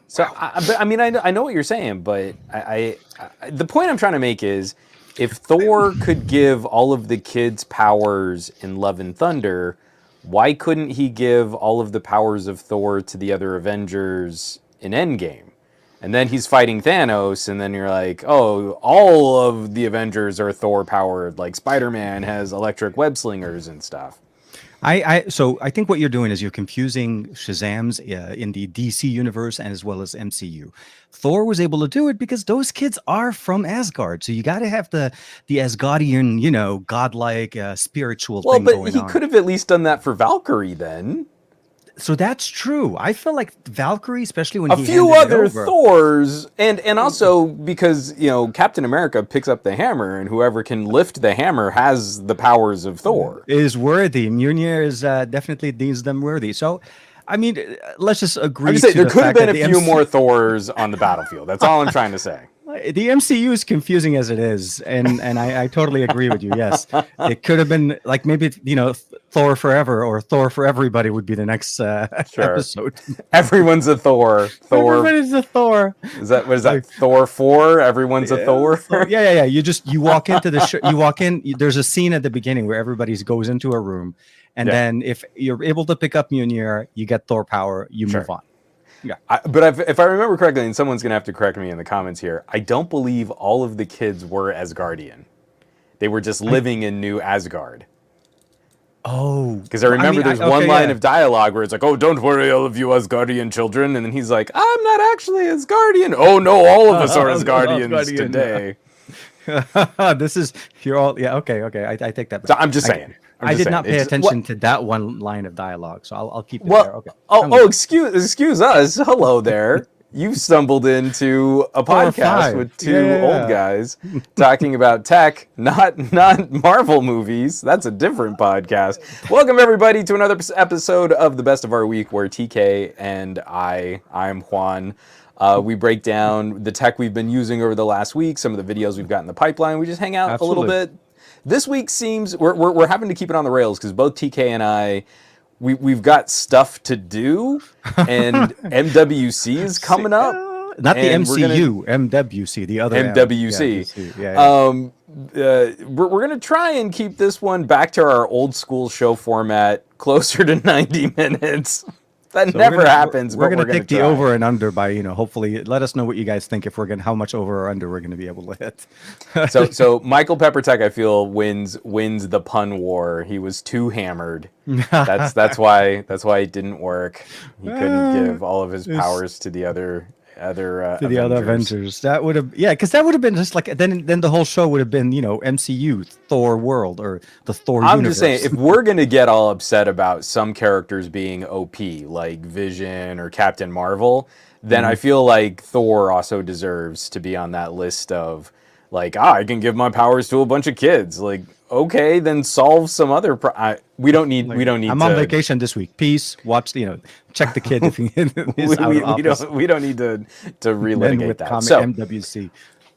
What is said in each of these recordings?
So, but I mean, I know what you're saying, but the point I'm trying to make is, if Thor could give all of the kids powers in Love and Thunder, why couldn't he give all of the powers of Thor to the other Avengers in Endgame? And then he's fighting Thanos, and then you're like, oh, all of the Avengers are Thor powered. Like Spider-Man has electric web slingers and stuff. So I think what you're doing is you're confusing Shazam's in the DC universe and as well as MCU. Thor was able to do it because those kids are from Asgard, so you got to have the Asgardian, godlike spiritual Well, thing but going he on. could have at least done that for Valkyrie then. So that's true. I feel like Valkyrie, especially when A he few handed it other over. Thors, and also because Captain America picks up the hammer, and whoever can lift the hammer has the powers of Thor. Is worthy. Mjolnir is definitely deems them worthy. So, I mean, let's just agree. I'm just saying to there the could have fact been that a few more Thors on the battlefield. That's all I'm trying to say. The MCU is confusing as it is, and I totally agree with you. Yes, it could have been like maybe Thor Forever or Thor for Everybody would be the next episode. Everyone's a Thor. Everybody's a Thor. What is that? Thor 4? Everyone's a Thor. Yeah. You walk into the show. You walk in. There's a scene at the beginning where everybody goes into a room, and then if you're able to pick up Mjolnir, you get Thor power. You move on. Yeah, but if I remember correctly, and someone's going to have to correct me in the comments here, I don't believe all of the kids were Asgardian. They were just living in New Asgard. Oh, because I remember there's one line of dialogue where it's like, "Oh, don't worry, all of you Asgardian children," and then he's like, "I'm not actually Asgardian." Oh no, all of us are Asgardians today. This is you're all okay. I take that back. So I'm just saying. I did not pay attention to that one line of dialogue, so I'll keep it there. Okay. Excuse us. Hello there. You stumbled into a podcast with two old guys talking about tech, not Marvel movies. That's a different podcast. Welcome everybody to another episode of the Best of Our Week, where TK and I'm Juan. We break down the tech we've been using over the last week, some of the videos we've got in the pipeline. We just hang out a little bit. This week seems we're having to keep it on the rails because both TK and I, we've got stuff to do, and MWC is coming up. Not the MCU, MWC, the other MWC. We're gonna try and keep this one back to our old school show format, closer to 90 minutes. That never happens. We're going to take the over and under by, hopefully let us know what you guys think if we're going to, how much over or under we're going to be able to hit. so Michael Peppertech, I feel, wins the pun war. He was too hammered. That's why it didn't work. He couldn't give all of his powers to the other Avengers. That would have because that would have been just like then the whole show would have been MCU Thor world or the Thor universe. I'm just saying, if we're gonna get all upset about some characters being OP like Vision or Captain Marvel, then I feel like Thor also deserves to be on that list of like, I can give my powers to a bunch of kids. Like, okay, then solve some other. We don't need. I'm on vacation this week. Peace. Watch check the kid if he is we don't need to relitigate that. So MWC.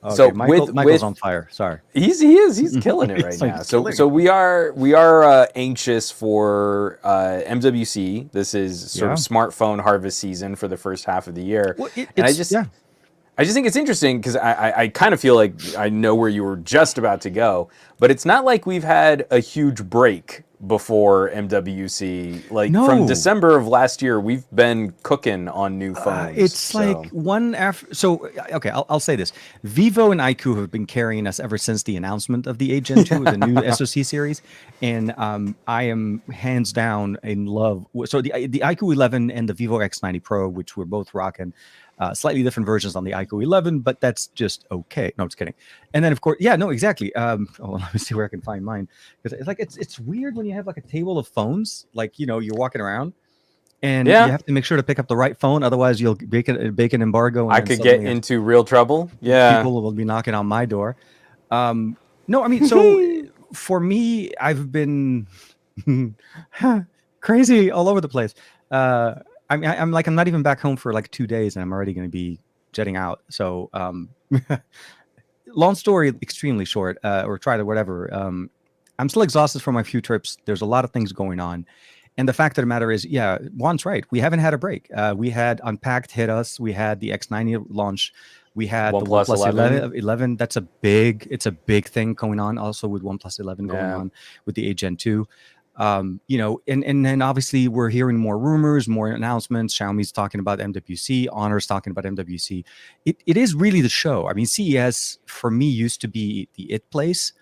Okay, so Michael's on fire. Sorry, he is. He's killing it right now. So we are anxious for MWC. This is sort of smartphone harvest season for the first half of the year, and I just think it's interesting because I kind of feel like I know where you were just about to go, but it's not like we've had a huge break before MWC. Like from December of last year, we've been cooking on new phones. Like one after. So okay, I'll say this: Vivo and IQ have been carrying us ever since the announcement of the Gen 2, the new SoC series, and I am hands down in love. So the IQ 11 and the Vivo X90 Pro, which we're both rocking. Slightly different versions on the IQ 11, but that's just okay. No, I'm just kidding. And then, of course, exactly. Let me see where I can find mine, because it's like it's weird when you have like a table of phones, like you're walking around, and you have to make sure to pick up the right phone, otherwise you'll bake an embargo. And I could get into real trouble. Yeah, people will be knocking on my door. No, I mean, so for me, I've been crazy all over the place. I'm not even back home for like 2 days, and I'm already going to be jetting out. So, long story, extremely short, or try to whatever. I'm still exhausted from my few trips. There's a lot of things going on, And the fact of the matter is, yeah, Juan's right. We haven't had a break. We had Unpacked hit us. We had the X90 launch. We had the OnePlus OnePlus 11. 11. It's a big thing going on also with OnePlus 11 going on with the Gen 2. You know, and then obviously we're hearing more rumors, more announcements. Xiaomi's talking about MWC, Honor's talking about MWC. It is really the show. I mean, CES for me used to be the it place,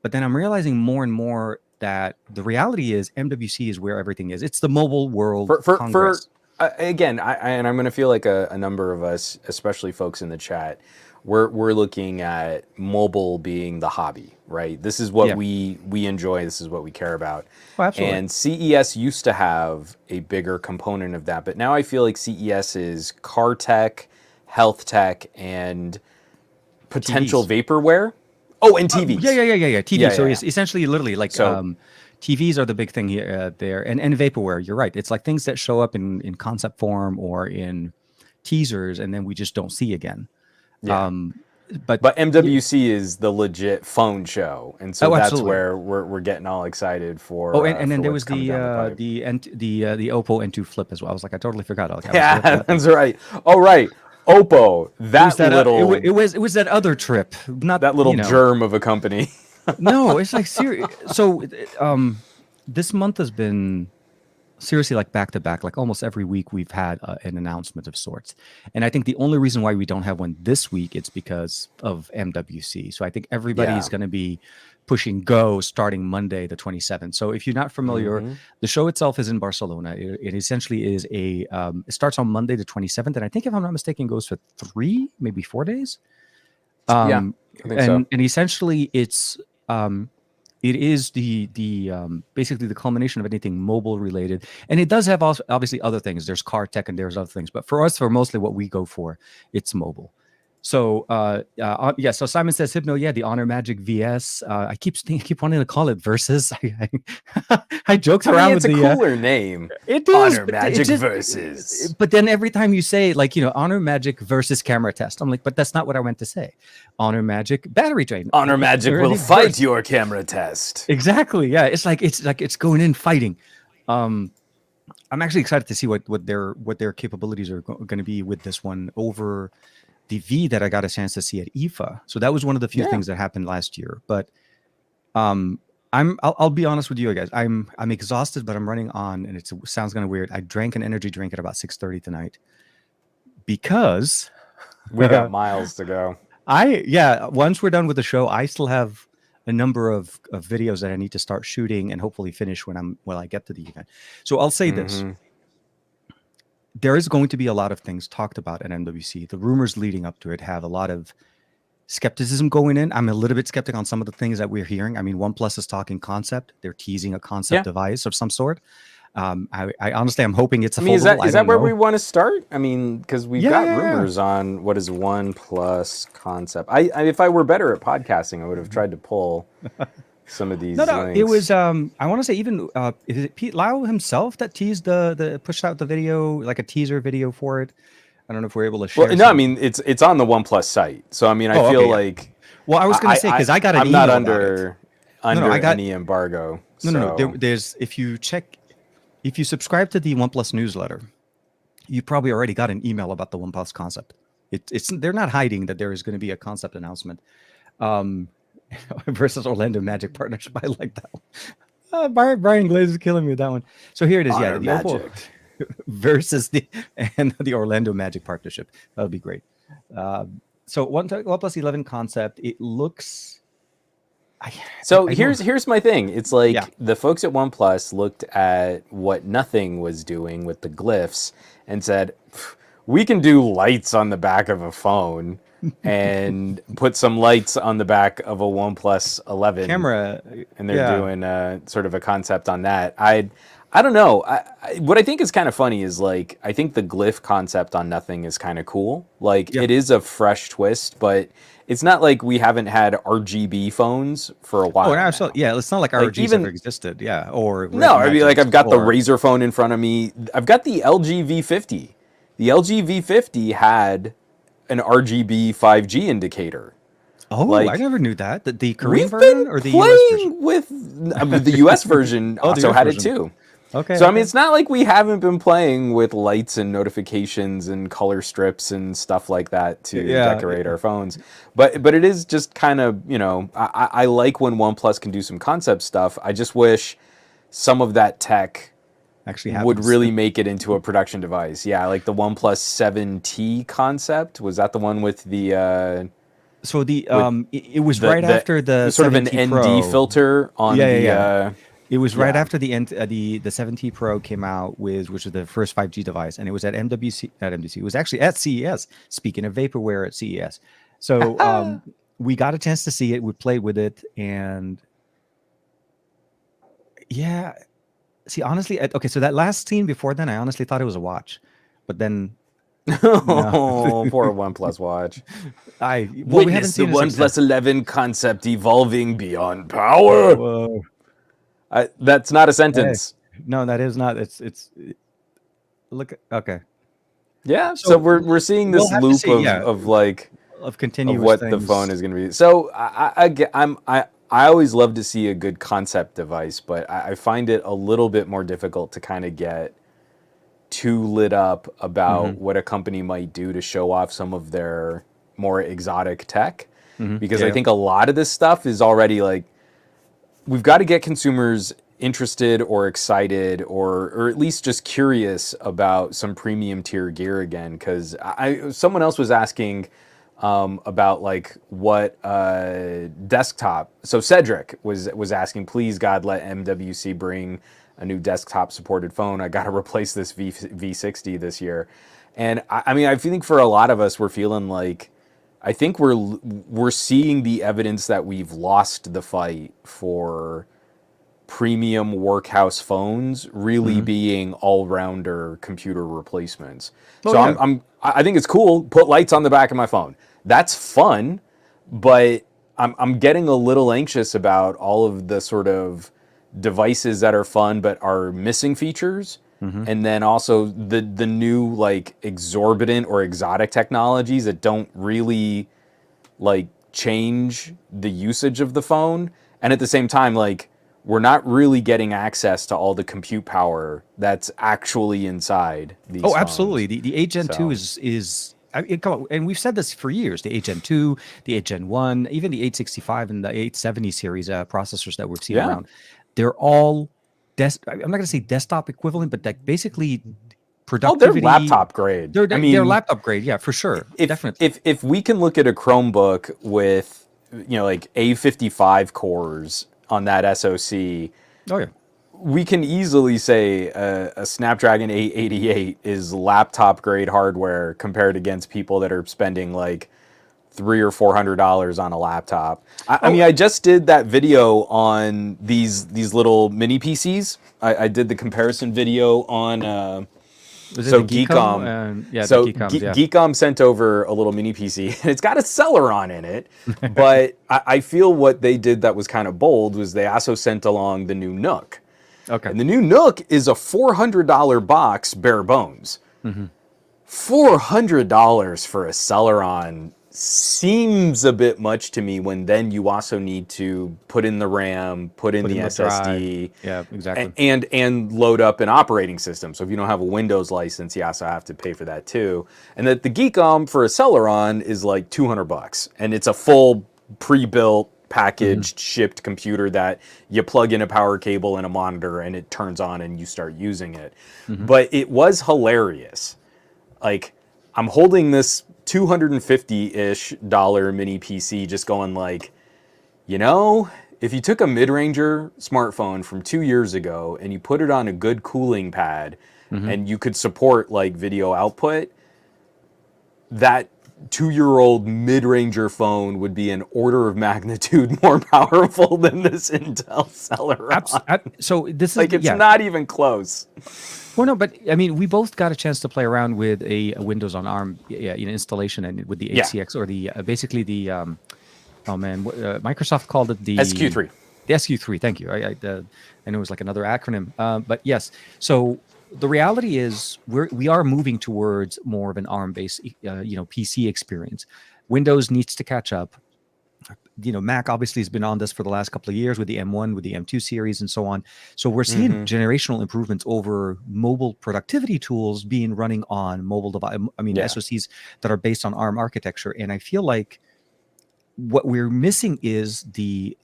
but then I'm realizing more and more that the reality is MWC is where everything is. It's the mobile world Congress. Again, and I'm going to feel like a number of us, especially folks in the chat, we're looking at mobile being the hobby, right? This is what we enjoy. This is what we care about. Oh, absolutely. And CES used to have a bigger component of that, but now I feel like CES is car tech, health tech, and potential TVs. vaporware. Oh, and TVs. Yeah. TV. Yeah, So yeah, it's essentially literally like TVs are the big thing here there, and vaporware. You're right. It's like things that show up in concept form or in teasers, and then we just don't see again. Yeah. But MWC is the legit phone show, and so that's where we're getting all excited for. Oh, and then there was the Oppo N2 Flip as well. I was like, I totally forgot. That's right. Oh, right. Oppo. It was that other trip, not that little germ of a company. No, it's like serious. So, this month has been seriously like back to back. Like almost every week we've had an announcement of sorts. And I think the only reason why we don't have one this week it's because of MWC. So I think everybody is going to be pushing go starting Monday the 27th. So if you're not familiar, the show itself is in Barcelona. It essentially is it starts on Monday the 27th, and I think if I'm not mistaken goes for 3, maybe 4 days. I think so. And essentially it's it is the basically the culmination of anything mobile related, and it does have also obviously other things. There's car tech and there's other things, but for us, for mostly what we go for, it's mobile. So so Simon says Hypno, the Honor Magic VS. I keep wanting to call it Versus. I joked around with it's the a cooler name. It is Honor Magic Versus. But then every time you say like Honor Magic versus camera test, I'm like, but that's not what I meant to say. Honor Magic battery drain. Honor Magic will fight your camera test. Exactly. Yeah. It's like it's going in fighting. I'm actually excited to see what their capabilities are going to be with this one over the V that I got a chance to see at IFA. So that was one of the few things that happened last year. But I'll be honest with you guys. I'm exhausted, but I'm running on, and it sounds kind of weird. I drank an energy drink at about 6:30 tonight because we got miles to go. Once we're done with the show, I still have a number of videos that I need to start shooting and hopefully finish when I get to the event. So I'll say this. There is going to be a lot of things talked about at MWC. The rumors leading up to it have a lot of skepticism going in. I'm a little bit skeptic on some of the things that we're hearing. I mean, OnePlus is talking concept. They're teasing a concept device of some sort. I honestly, I'm hoping it's a foldable. Is that where we want to start? I mean, because we've got rumors on what is OnePlus concept. If I were better at podcasting, I would have tried to pull some of these links. It was I want to say even is it Pete Lau himself that teased the pushed out the video, like a teaser video for it. I don't know if we're able to share. Well, no, I mean it's on the OnePlus site, so I mean I feel like. Well, I was going to say because I got an I'm email. not under any embargo. No. There's if you subscribe to the OnePlus newsletter, you probably already got an email about the OnePlus concept. They're not hiding that there is going to be a concept announcement. Versus Orlando Magic partnership. I like that one. Brian Glaze is killing me with that one. So here it is. Honor the Magic Oppo versus the Orlando Magic partnership. That would be great. So OnePlus 11 concept. It looks. Here's my thing. It's like the folks at OnePlus looked at what Nothing was doing with the glyphs and said, "We can do lights on the back of a phone." And put some lights on the back of a OnePlus 11 camera, and they're doing sort of a concept on that. I don't know. What I think is kind of funny is like I think the glyph concept on Nothing is kind of cool. Like it is a fresh twist, but it's not like we haven't had RGB phones for a while. Oh, absolutely. Yeah, it's not like RGBs ever existed. Yeah, or no. I mean, like I've got the Razer phone in front of me. I've got the LG V50. The LG V50 had an RGB 5G indicator. Oh, I never knew that. The Korean version or the US version? With the US version also had it too. Okay. So I mean, it's not like we haven't been playing with lights and notifications and color strips and stuff like that to decorate our phones. But it is just kind of, I like when OnePlus can do some concept stuff. I just wish some of that tech actually would happens. really make it into a production device. Yeah, like the OnePlus 7T concept. Was that the one with the So it was right after the sort of an 7T Pro. ND filter on It was right after the 7T Pro came out, which was the first 5G device, and it was at MWC, not MWC. It was actually at CES. Speaking of vaporware at CES, so we got a chance to see it. We played with it, and yeah. See, honestly, okay. So that last scene before then, I honestly thought it was a watch, but then oh, poor OnePlus watch. Witness the OnePlus 11 concept evolving beyond power. Whoa. That's not a sentence. No, that is not. It's look. Okay. Yeah. So we're seeing this loop of continuous of what things. the phone is going to be. So I always love to see a good concept device, but I find it a little bit more difficult to kind of get too lit up about what a company might do to show off some of their more exotic tech. Because I think a lot of this stuff is already like, we've got to get consumers interested or excited or at least just curious about some premium tier gear again. Because someone else was asking about like what desktop. So Cedric was asking, please God, let MWC bring a new desktop supported phone. I got to replace this V60 this year. And I mean, I think for a lot of us, we're feeling like, I think we're seeing the evidence that we've lost the fight for premium workhouse phones really being all-rounder computer replacements. I think it's cool. Put lights on the back of my phone. That's fun, but I'm getting a little anxious about all of the sort of devices that are fun but are missing features. And then also the new like exorbitant or exotic technologies that don't really like change the usage of the phone. And at the same time, like, we're not really getting access to all the compute power that's actually inside these phones. Absolutely. The 8 Gen 2 is come on, and we've said this for years. The 8 Gen 2, the 8 Gen 1, even the 865 and the 870 series processors that we've seen around, they're all I'm not going to say desktop equivalent, but like basically productivity. They're laptop grade. They're laptop grade, yeah, for sure. Definitely. If we can look at a Chromebook with, like A55 cores on that SoC, we can easily say a Snapdragon 888 is laptop grade hardware compared against people that are spending like $300 or $400 on a laptop. I mean, I just did that video on these little mini PCs. I did the comparison video on Geekom. Geekom sent over a little mini PC. And it's got a Celeron in it, but I feel what they did that was kind of bold was they also sent along the new Nook. Okay. And the new Nook is a $400 box bare bones. $400 for a Celeron seems a bit much to me when then you also need to put in the RAM, put in the SSD, yeah, exactly, and load up an operating system. So if you don't have a Windows license, you also have to pay for that too. And that the Geekom for a Celeron is like $200, and it's a full pre-built, packaged, shipped computer that you plug in a power cable and a monitor, and it turns on and you start using it. But it was hilarious. Like, I'm holding this $250-ish mini PC just going like, if you took a mid-ranger smartphone from 2 years ago and you put it on a good cooling pad and you could support like video output, that 2-year-old mid-ranger phone would be an order of magnitude more powerful than this Intel Celeron. So this is like, it's not even close. Well, no, but I mean, we both got a chance to play around with a Windows on ARM installation, and with the HCX or the basically the Microsoft called it the SQ3. The SQ3. Thank you. I know it was like another acronym, but yes. So the reality is we are moving towards more of an ARM-based PC experience. Windows needs to catch up. Mac obviously has been on this for the last couple of years with the M1, with the M2 series, and so on. So we're seeing generational improvements over mobile productivity tools being running on mobile device. I mean, SoCs that are based on ARM architecture. And I feel like what we're missing is the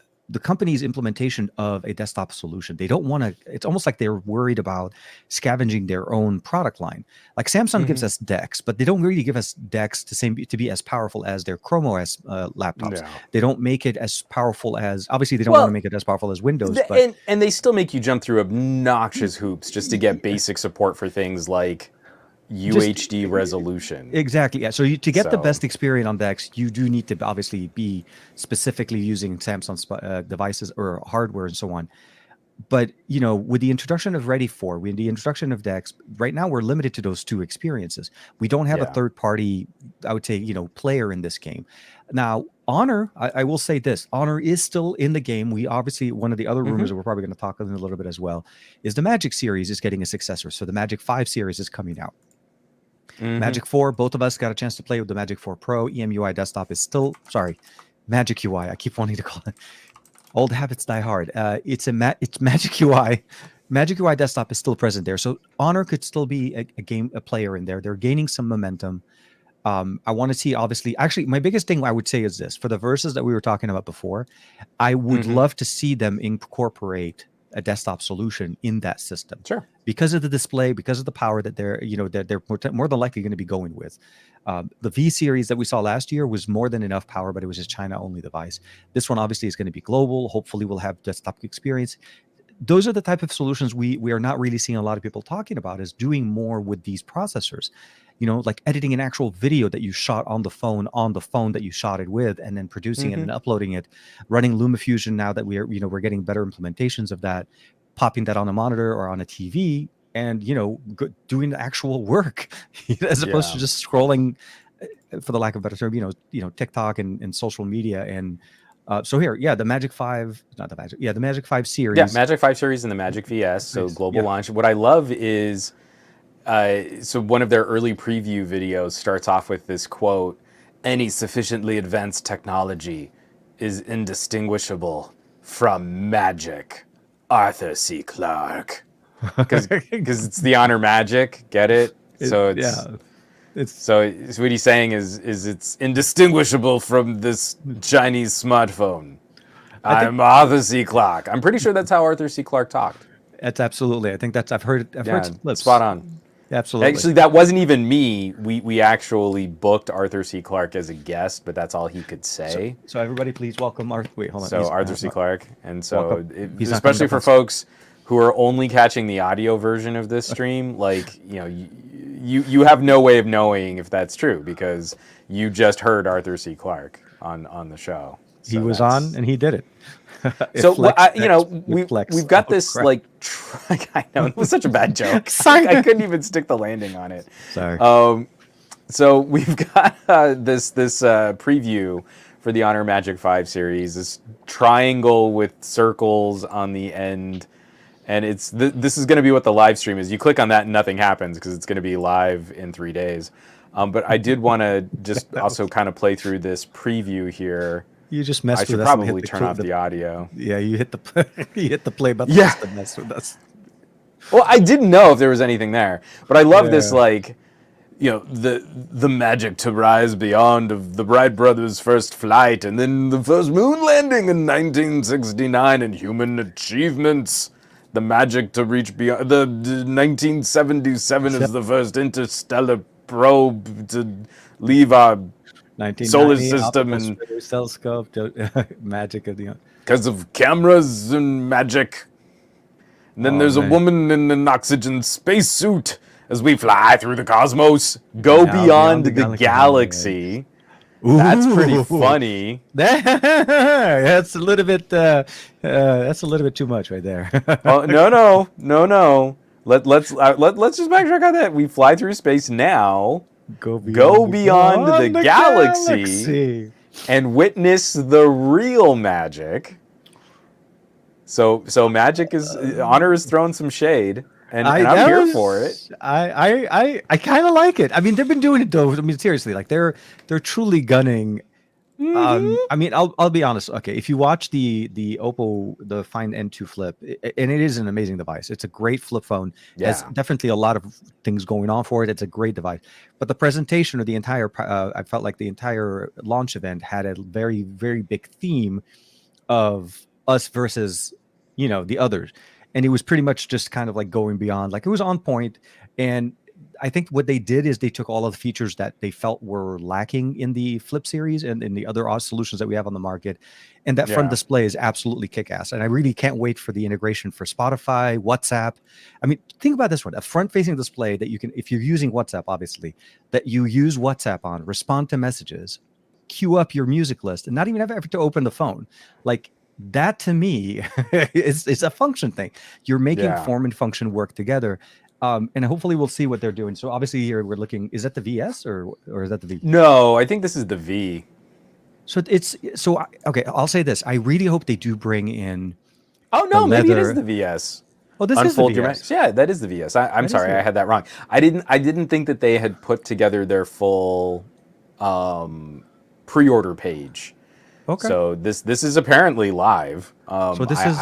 company's implementation of a desktop solution. They don't want to, it's almost like they're worried about scavenging their own product line. Like Samsung gives us DeX, but they don't really give us DeX to be as powerful as their Chrome OS laptops. No. They don't make it as powerful as, obviously they don't want to make it as powerful as Windows. And they still make you jump through obnoxious hoops just to get basic support for things like UHD resolution. Exactly. Yeah. So to get the best experience on DeX, you do need to obviously be specifically using Samsung's devices or hardware and so on. But, with the introduction of Ready 4, with the introduction of DeX, right now we're limited to those two experiences. We don't have a third party, I would say, player in this game. Now, Honor, I will say this, Honor is still in the game. We obviously, one of the other rumors that we're probably going to talk in a little bit as well, is the Magic series is getting a successor. So the Magic 5 series is coming out. Magic 4, both of us got a chance to play with the Magic 4 Pro. EMUI desktop is still, Magic UI. I keep wanting to call it. Old habits die hard. It's Magic UI. Magic UI desktop is still present there. So Honor could still be a player in there. They're gaining some momentum. I want to see, obviously, actually, my biggest thing I would say is this. For the verses that we were talking about before, I would love to see them incorporate a desktop solution in that system. Sure. Because of the display, because of the power that they're more than likely going to be going with. The V series that we saw last year was more than enough power, but it was a China-only device. This one obviously is going to be global. Hopefully we'll have desktop experience. Those are the type of solutions we are not really seeing a lot of people talking about, is doing more with these processors. Like editing an actual video that you shot on the phone that you shot it with, and then producing it and uploading it, running LumaFusion now that we're getting better implementations of that, popping that on a monitor or on a TV, and doing the actual work as opposed to just scrolling, for the lack of a better term, TikTok and social media. And so here, the Magic 5, the Magic 5 series. Yeah, Magic 5 series and the Magic VS, so global launch. What I love is, so one of their early preview videos starts off with this quote: "Any sufficiently advanced technology is indistinguishable from magic. Arthur C. Clarke." Because it's the Honor Magic, get it? So so what he's saying is it's indistinguishable from this Chinese smartphone. I'm Arthur C. Clarke. I'm pretty sure that's how Arthur C. Clarke talked. That's absolutely. I think I've heard some clips. Spot on. Absolutely. Actually, that wasn't even me. We actually booked Arthur C. Clarke as a guest, but that's all he could say. So everybody, please welcome Arthur. Wait, hold on. So Arthur C. Clarke, and so especially for folks who are only catching the audio version of this stream, like you have no way of knowing if that's true because you just heard Arthur C. Clarke on the show. So he was on and he did it. So we've got this like I know it was such a bad joke. Sorry, I couldn't even stick the landing on it. Sorry. So we've got this preview for the Honor Magic 5 series. This triangle with circles on the end, and this is going to be what the live stream is. You click on that and nothing happens because it's going to be live in 3 days. But I did want to just also kind of play through this preview here. You just messed with us. I should probably turn off the audio. Yeah, you hit the play button just to mess with us. Well, I didn't know if there was anything there, but I love this, like, the magic to rise beyond of the Wright brothers' first flight, and then the first moon landing in 1969, and human achievements. The magic to reach beyond. The 1977 is the first interstellar probe to leave our solar system and telescope. Magic of the because of cameras and magic. And then there's a woman in an oxygen spacesuit as we fly through the cosmos, go beyond the galaxy. That's pretty funny. That's a little bit. That's a little bit too much right there. Oh, no. Let's just make sure I got that. We fly through space now. Go beyond the galaxy and witness the real magic. So magic is Honor is throwing some shade, and I'm here for it. I kind of like it. I mean, they've been doing it though. I mean, seriously, like they're truly gunning Mm-hmm. I mean, I'll be honest. Okay, if you watch the Oppo the Find N2 Flip, and it is an amazing device. It's a great flip phone. Has Yeah. definitely a lot of things going on for it. It's a great device. But the presentation of the entire, I felt like the entire launch event had a very very big theme of us versus the others, and it was pretty much just kind of like going beyond. Like it was on point, and I think what they did is they took all of the features that they felt were lacking in the Flip series and in the other OS solutions that we have on the market. And that front Yeah. display is absolutely kick-ass. And I really can't wait for the integration for Spotify, WhatsApp. I mean, think about this one, a front-facing display that you can, if you're using WhatsApp, obviously, that you use WhatsApp on, respond to messages, queue up your music list, and not even have to open the phone. Like that to me is a function thing. You're making Yeah. form and function work together. And hopefully we'll see what they're doing. So obviously here we're looking. Is that the VS or is that the V? No, I think this is the V. So okay. I'll say this. I really hope they do bring in Oh the no, maybe it is the leather. VS. Oh, this is the Unfold your VS. max. Yeah, that is the VS. I'm That is sorry, I the had that wrong. I didn't think that they had put together their full pre-order page. Okay. So this is apparently live. So this I, is.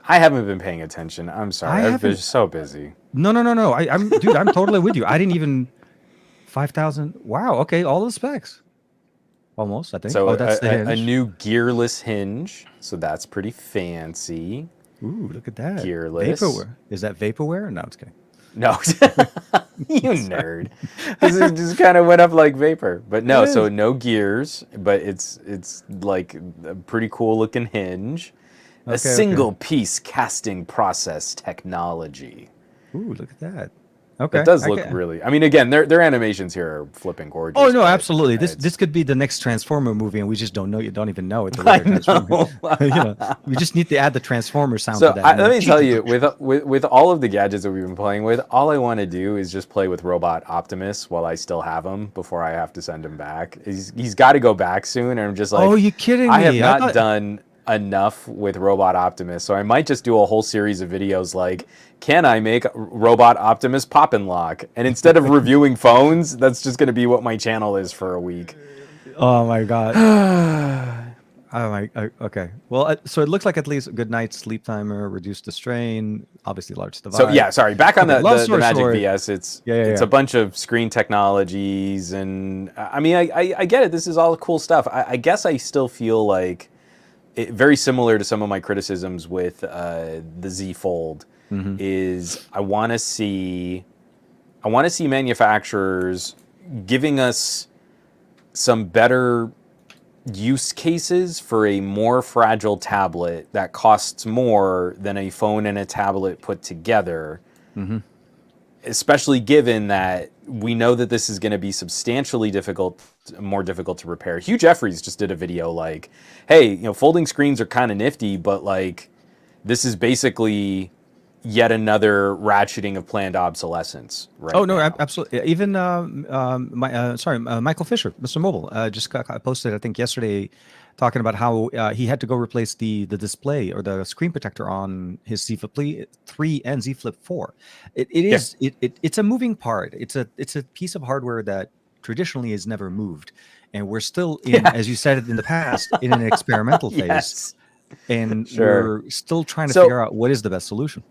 I haven't been paying attention. I'm I sorry. I've been haven't. so busy. No. I'm dude. I'm totally with you. I didn't even 5,000. Wow. Okay. All the specs. Almost. I think. So Oh, that's the a hinge. new gearless hinge. So that's pretty fancy. Ooh, look at that. Gearless. Vaporware. Is that vaporware? No, it's kidding. No, you nerd. This is just kind of went up like vapor, but no. It So is. no gears, but it's like a pretty cool looking hinge. A Okay. single piece casting process technology. Ooh, look at that. Okay. It does look really. I mean, again, their animations here are flipping gorgeous. Oh no, but absolutely. This it's- could be the next Transformer movie, and we just don't know. You don't even know it. The way I they're transforming. know. We just need to add the Transformer sound So to that. let me tell you, with all of the gadgets that we've been playing with, all I want to do is just play with Robot Optimus while I still have him before I have to send him back. He's got to go back soon, and I'm just like, Oh, you kidding I have me? not done enough with Robot Optimus, so I might just do a whole series of videos like, can I make Robot Optimus pop and lock? And instead of reviewing phones, that's just going to be what my channel is for a week. Oh my god. Oh my. Okay. Well, so it looks like at least a good night's sleep timer, reduced the strain, obviously large device. So yeah, sorry. Back on Okay, the Magic VS, it's Yeah. a bunch of screen technologies, and I mean, I get it. This is all cool stuff. I guess I still feel like very similar to some of my criticisms with the Z Fold. Is I want to see manufacturers giving us some better use cases for a more fragile tablet that costs more than a phone and a tablet put together. Especially given that we know that this is going to be substantially more difficult to repair. Hugh Jeffries just did a video like, hey, folding screens are kind of nifty, but like this is basically yet another ratcheting of planned obsolescence. Right? Oh no, now. absolutely. Even Michael Fisher, Mr. Mobile, just posted I think yesterday, talking about how he had to go replace the display or the screen protector on his Z Flip 3 and Z Flip 4. It's a moving part. It's a piece of hardware that traditionally is never moved, and we're still in, as you said it in the past, in an experimental phase, Yes. and Sure. we're still trying to figure out what is the best solution.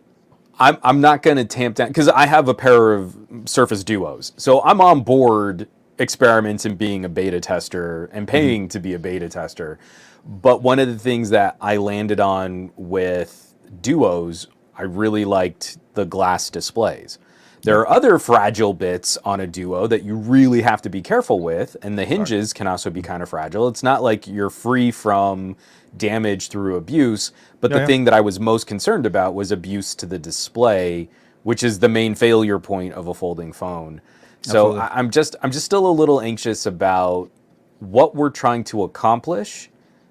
I'm not going to tamp down because I have a pair of Surface Duos, so I'm on board experiments and being a beta tester and paying to be a beta tester. But one of the things that I landed on with Duos, I really liked the glass displays. There are other fragile bits on a Duo that you really have to be careful with, and the hinges can also be kind of fragile. It's not like you're free from damage through abuse, but the thing that I was most concerned about was abuse to the display, which is the main failure point of a folding phone. So I'm just still a little anxious about what we're trying to accomplish,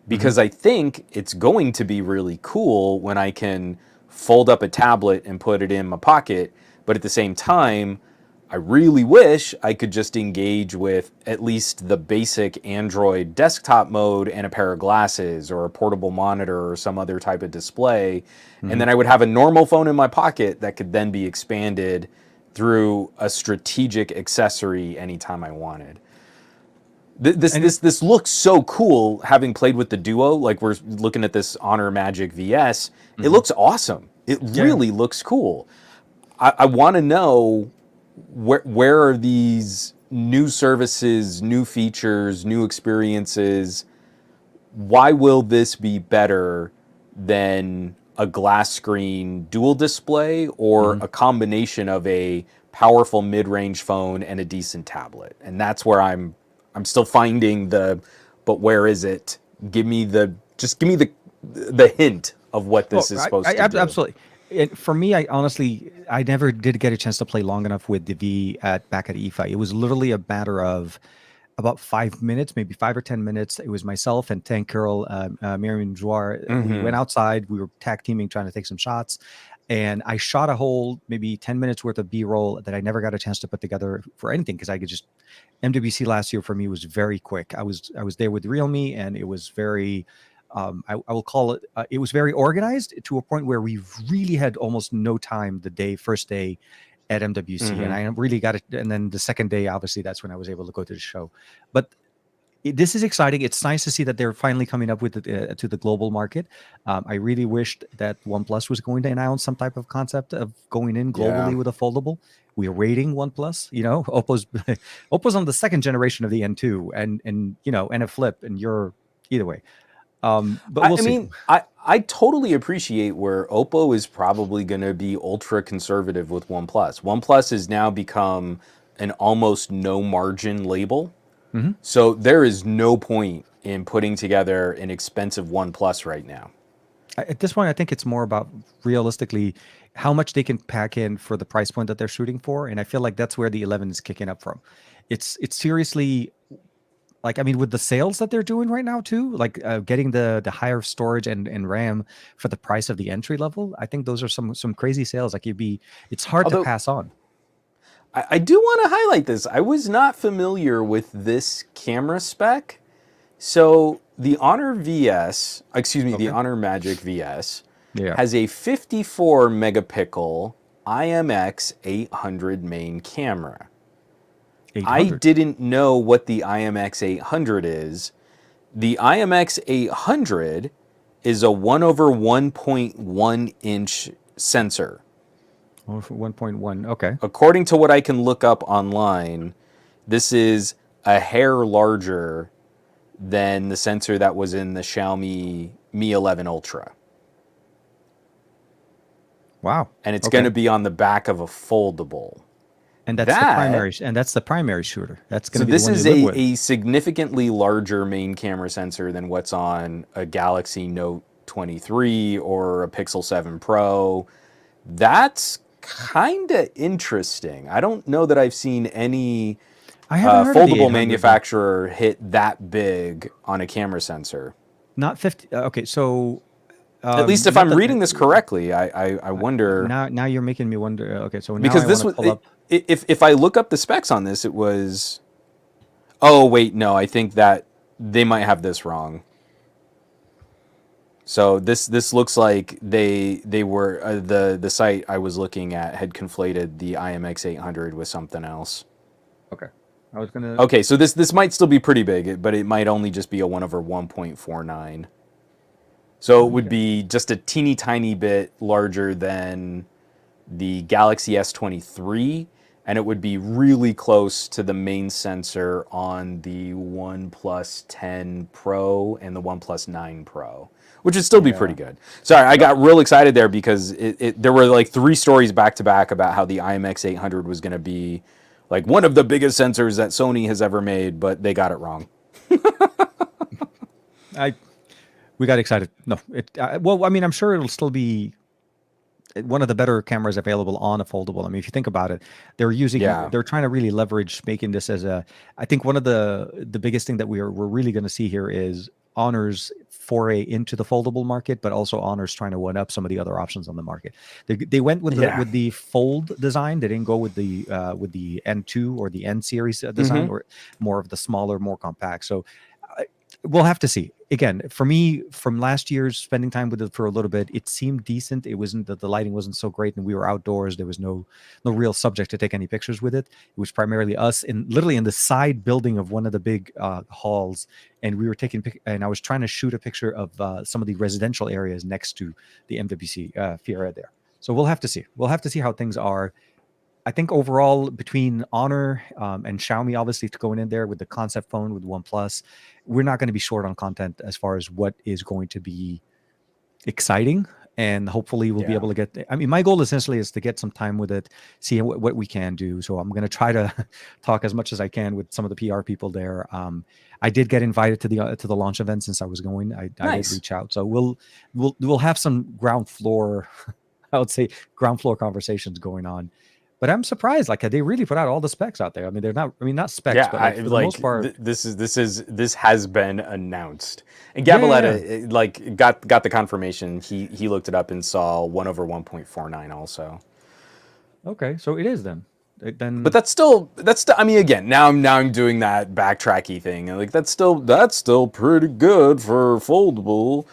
because I think it's going to be really cool when I can fold up a tablet and put it in my pocket. But at the same time, I really wish I could just engage with at least the basic Android desktop mode and a pair of glasses or a portable monitor or some other type of display. And then I would have a normal phone in my pocket that could then be expanded through a strategic accessory anytime I wanted. This looks so cool. Having played with the Duo, like we're looking at this Honor Magic VS, it looks awesome. It really looks cool. I want to know where are these new services, new features, new experiences? Why will this be better than a glass screen dual display or a combination of a powerful mid-range phone and a decent tablet? And that's where I'm still finding but where is it? Give me the hint of what this is supposed to do. Absolutely. For me, I never did get a chance to play long enough with the V back at IFA. It was literally a matter of about 5 minutes, maybe 5 or 10 minutes. It was myself and Tank Girl, Miriam Jouar. We went outside. We were tag teaming, trying to take some shots. And I shot a whole maybe 10 minutes worth of B-roll that I never got a chance to put together for anything because I could just MWC last year for me was very quick. I was there with RealMe and it was very I will call it it was very organized to a point where we really had almost no time first day at MWC and I really got it. And then the second day, obviously, that's when I was able to go to the show. But this is exciting. It's nice to see that they're finally coming up with it to the global market. I really wished that OnePlus was going to announce some type of concept of going in globally with a foldable. We are waiting OnePlus. Oppo's on the second generation of the N2 and a flip, and you're either way. But we'll see. Mean, I totally appreciate where Oppo is probably going to be ultra conservative with OnePlus. OnePlus has now become an almost no margin label. So there is no point in putting together an expensive OnePlus right now. At this point, I think it's more about realistically how much they can pack in for the price point that they're shooting for. And I feel like that's where the 11 is kicking up from. It's seriously... with the sales that they're doing right now too, getting the higher storage and RAM for the price of the entry level, I think those are some crazy sales. It's hard to pass on. I do want to highlight this. I was not familiar with this camera spec. So the Honor the Honor Magic VS has a 54 megapixel IMX 800 main camera. 800. I didn't know what the IMX 800 is. The IMX 800 is a 1/1.1 inch sensor. 1.1, okay. According to what I can look up online, this is a hair larger than the sensor that was in the Xiaomi Mi 11 Ultra. Wow. And it's going to be on the back of a foldable. And that's the primary shooter. That's going to be the one this you is live with. a significantly larger main camera sensor than what's on a Galaxy Note 23 or a Pixel 7 Pro. That's kind of interesting. I don't know that I've seen any foldable manufacturer hit that big on a camera sensor. Not 50. Okay, so at least if I'm reading this correctly, I wonder. Now you're making me wonder. Okay, so now because this was if I look up the specs on this, it was. Oh wait, no, I think that they might have this wrong. So this looks like they were the site I was looking at had conflated the IMX 800 with something else. Okay, I was gonna. Okay, so this might still be pretty big, but it might only just be a 1/1.49. So it would be just a teeny tiny bit larger than the Galaxy S23, and it would be really close to the main sensor on the OnePlus 10 Pro and the OnePlus 9 Pro, which would still be pretty good. Sorry, I got real excited there because there were like 3 stories back to back about how the IMX 800 was going to be like one of the biggest sensors that Sony has ever made, but they got it wrong. We got excited. No, I'm sure it'll still be one of the better cameras available on a foldable. I mean, if you think about it, they're trying to really leverage making this as I think one of the biggest thing that we're really going to see here is Honor's foray into the foldable market, but also Honor's trying to one up some of the other options on the market. They went with the fold design. They didn't go with the N2 or the N series design, or more of the smaller, more compact. So we'll have to see. Again, for me, from last year's spending time with it for a little bit, it seemed decent. It wasn't that the lighting wasn't so great, and we were outdoors. There was no real subject to take any pictures with it. It was primarily us literally in the side building of one of the big halls, and we were and I was trying to shoot a picture of some of the residential areas next to the MWC Fiera there. So we'll have to see. We'll have to see how things are. I think overall, between Honor and Xiaomi, obviously, to going in there with the concept phone with OnePlus, we're not going to be short on content as far as what is going to be exciting. And hopefully we'll be able to get, I mean, my goal essentially is to get some time with it, see what we can do. So I'm going to try to talk as much as I can with some of the PR people there. I did get invited to the launch event since I was going. I did reach out. So we'll have some ground floor, I would say ground floor conversations going on. But I'm surprised, like they really put out all the specs out there. I mean, they're not. I mean, not specs, but like, for the most part, this has been announced. And Gabaletta got the confirmation. He looked it up and saw 1/1.49 also. Okay, so it is then. But that's still. I mean, again, now I'm doing that backtracky thing, and like that's still pretty good for foldable.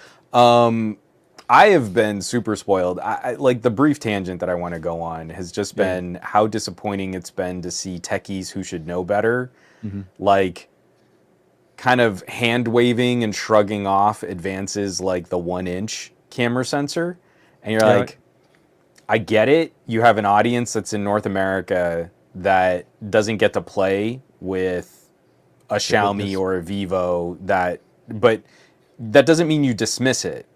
I have been super spoiled. I like the brief tangent that I want to go on has just been how disappointing it's been to see techies who should know better, like kind of hand waving and shrugging off advances like the 1-inch camera sensor. And you're like, I get it. You have an audience that's in North America that doesn't get to play with a Xiaomi or a Vivo but that doesn't mean you dismiss it.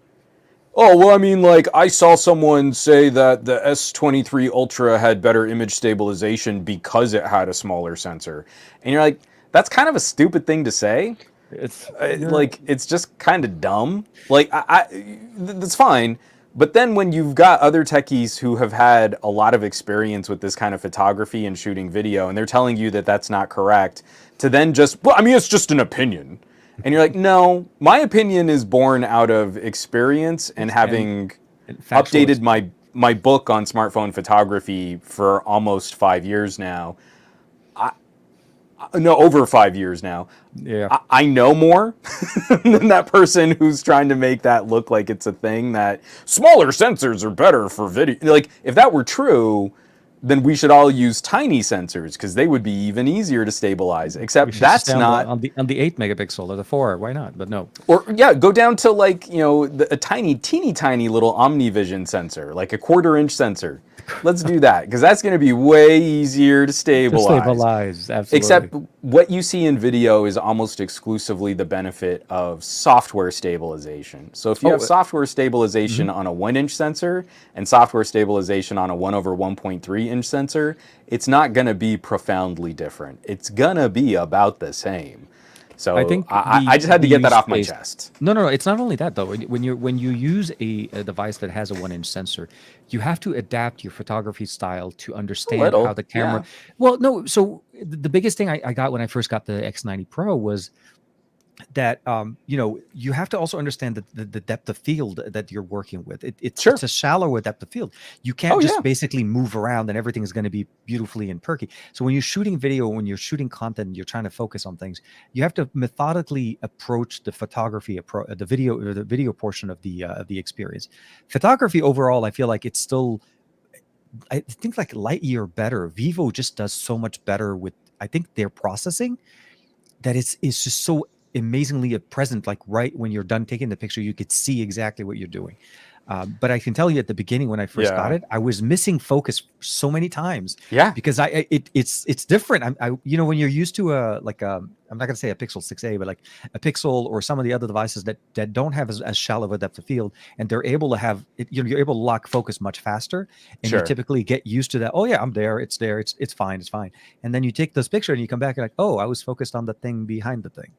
Oh, well, I mean, like, I saw someone say that the S23 Ultra had better image stabilization because it had a smaller sensor. And you're like, that's kind of a stupid thing to say. It's just kind of dumb. Like, that's fine. But then when you've got other techies who have had a lot of experience with this kind of photography and shooting video, and they're telling you that that's not correct, to then it's just an opinion. And you're like, no, my opinion is born out of experience and having updated my book on smartphone photography for almost 5 years now. Over 5 years now. Yeah, I know more than that person who's trying to make that look like it's a thing that smaller sensors are better for video. Like, if that were true, then we should all use tiny sensors because they would be even easier to stabilize. Except that's not on the 8 megapixel or the 4. Why not? But no. Or go down to like a teeny tiny little OmniVision sensor, like a 1/4-inch sensor. Let's do that because that's going to be way easier to stabilize. Absolutely. Except what you see in video is almost exclusively the benefit of software stabilization. So if you have software stabilization on a 1-inch sensor and software stabilization on a 1/1.3-inch sensor, it's not going to be profoundly different. It's going to be about the same. So I think I just had to get that off my chest. No. It's not only that though. When you use a device that has a 1-inch sensor, you have to adapt your photography style to understand how the camera. Yeah. Well, no. So the biggest thing I got when I first got the X90 Pro was that you have to also understand the depth of field that you're working with. It's a shallower depth of field. You can't just basically move around and everything is going to be beautifully and perky. So when you're shooting video, when you're shooting content, and you're trying to focus on things, you have to methodically approach the photography, the video portion of the experience. Photography overall, I feel like it's still, I think, like light year better. Vivo just does so much better with, I think, their processing that it's just so amazingly present. Like right when you're done taking the picture, you could see exactly what you're doing. But I can tell you at the beginning when I first got it, I was missing focus so many times. Yeah, because it's different. When you're used to I'm not gonna say a Pixel 6a, but like a Pixel or some of the other devices that don't have as shallow of a depth of field, and they're able to have you're able to lock focus much faster, and you typically get used to that. Oh yeah, I'm there. It's there. It's fine. It's fine. And then you take this picture and you come back and like, oh, I was focused on the thing behind the thing.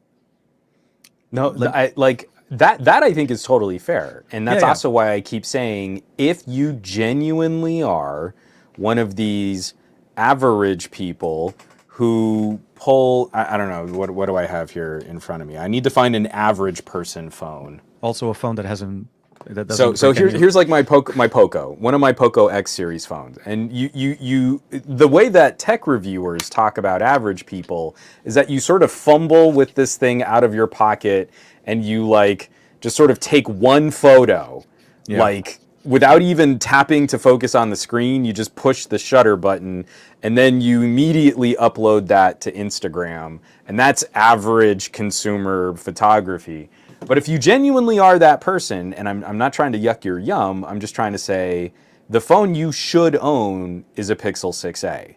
No, I like that I think is totally fair. And that's also why I keep saying, if you genuinely are one of these average people who pull, I don't know, what do I have here in front of me? I need to find an average person phone. Also a phone that hasn't That So doesn't bring here's like my Poco, one of my Poco X series phones, and you the way that tech reviewers talk about average people is that you sort of fumble with this thing out of your pocket, and you like just sort of take one photo, Yeah. like without even tapping to focus on the screen. You just push the shutter button, and then you immediately upload that to Instagram, and that's average consumer photography. But if you genuinely are that person, and I'm not trying to yuck your yum, I'm just trying to say the phone you should own is a Pixel 6a.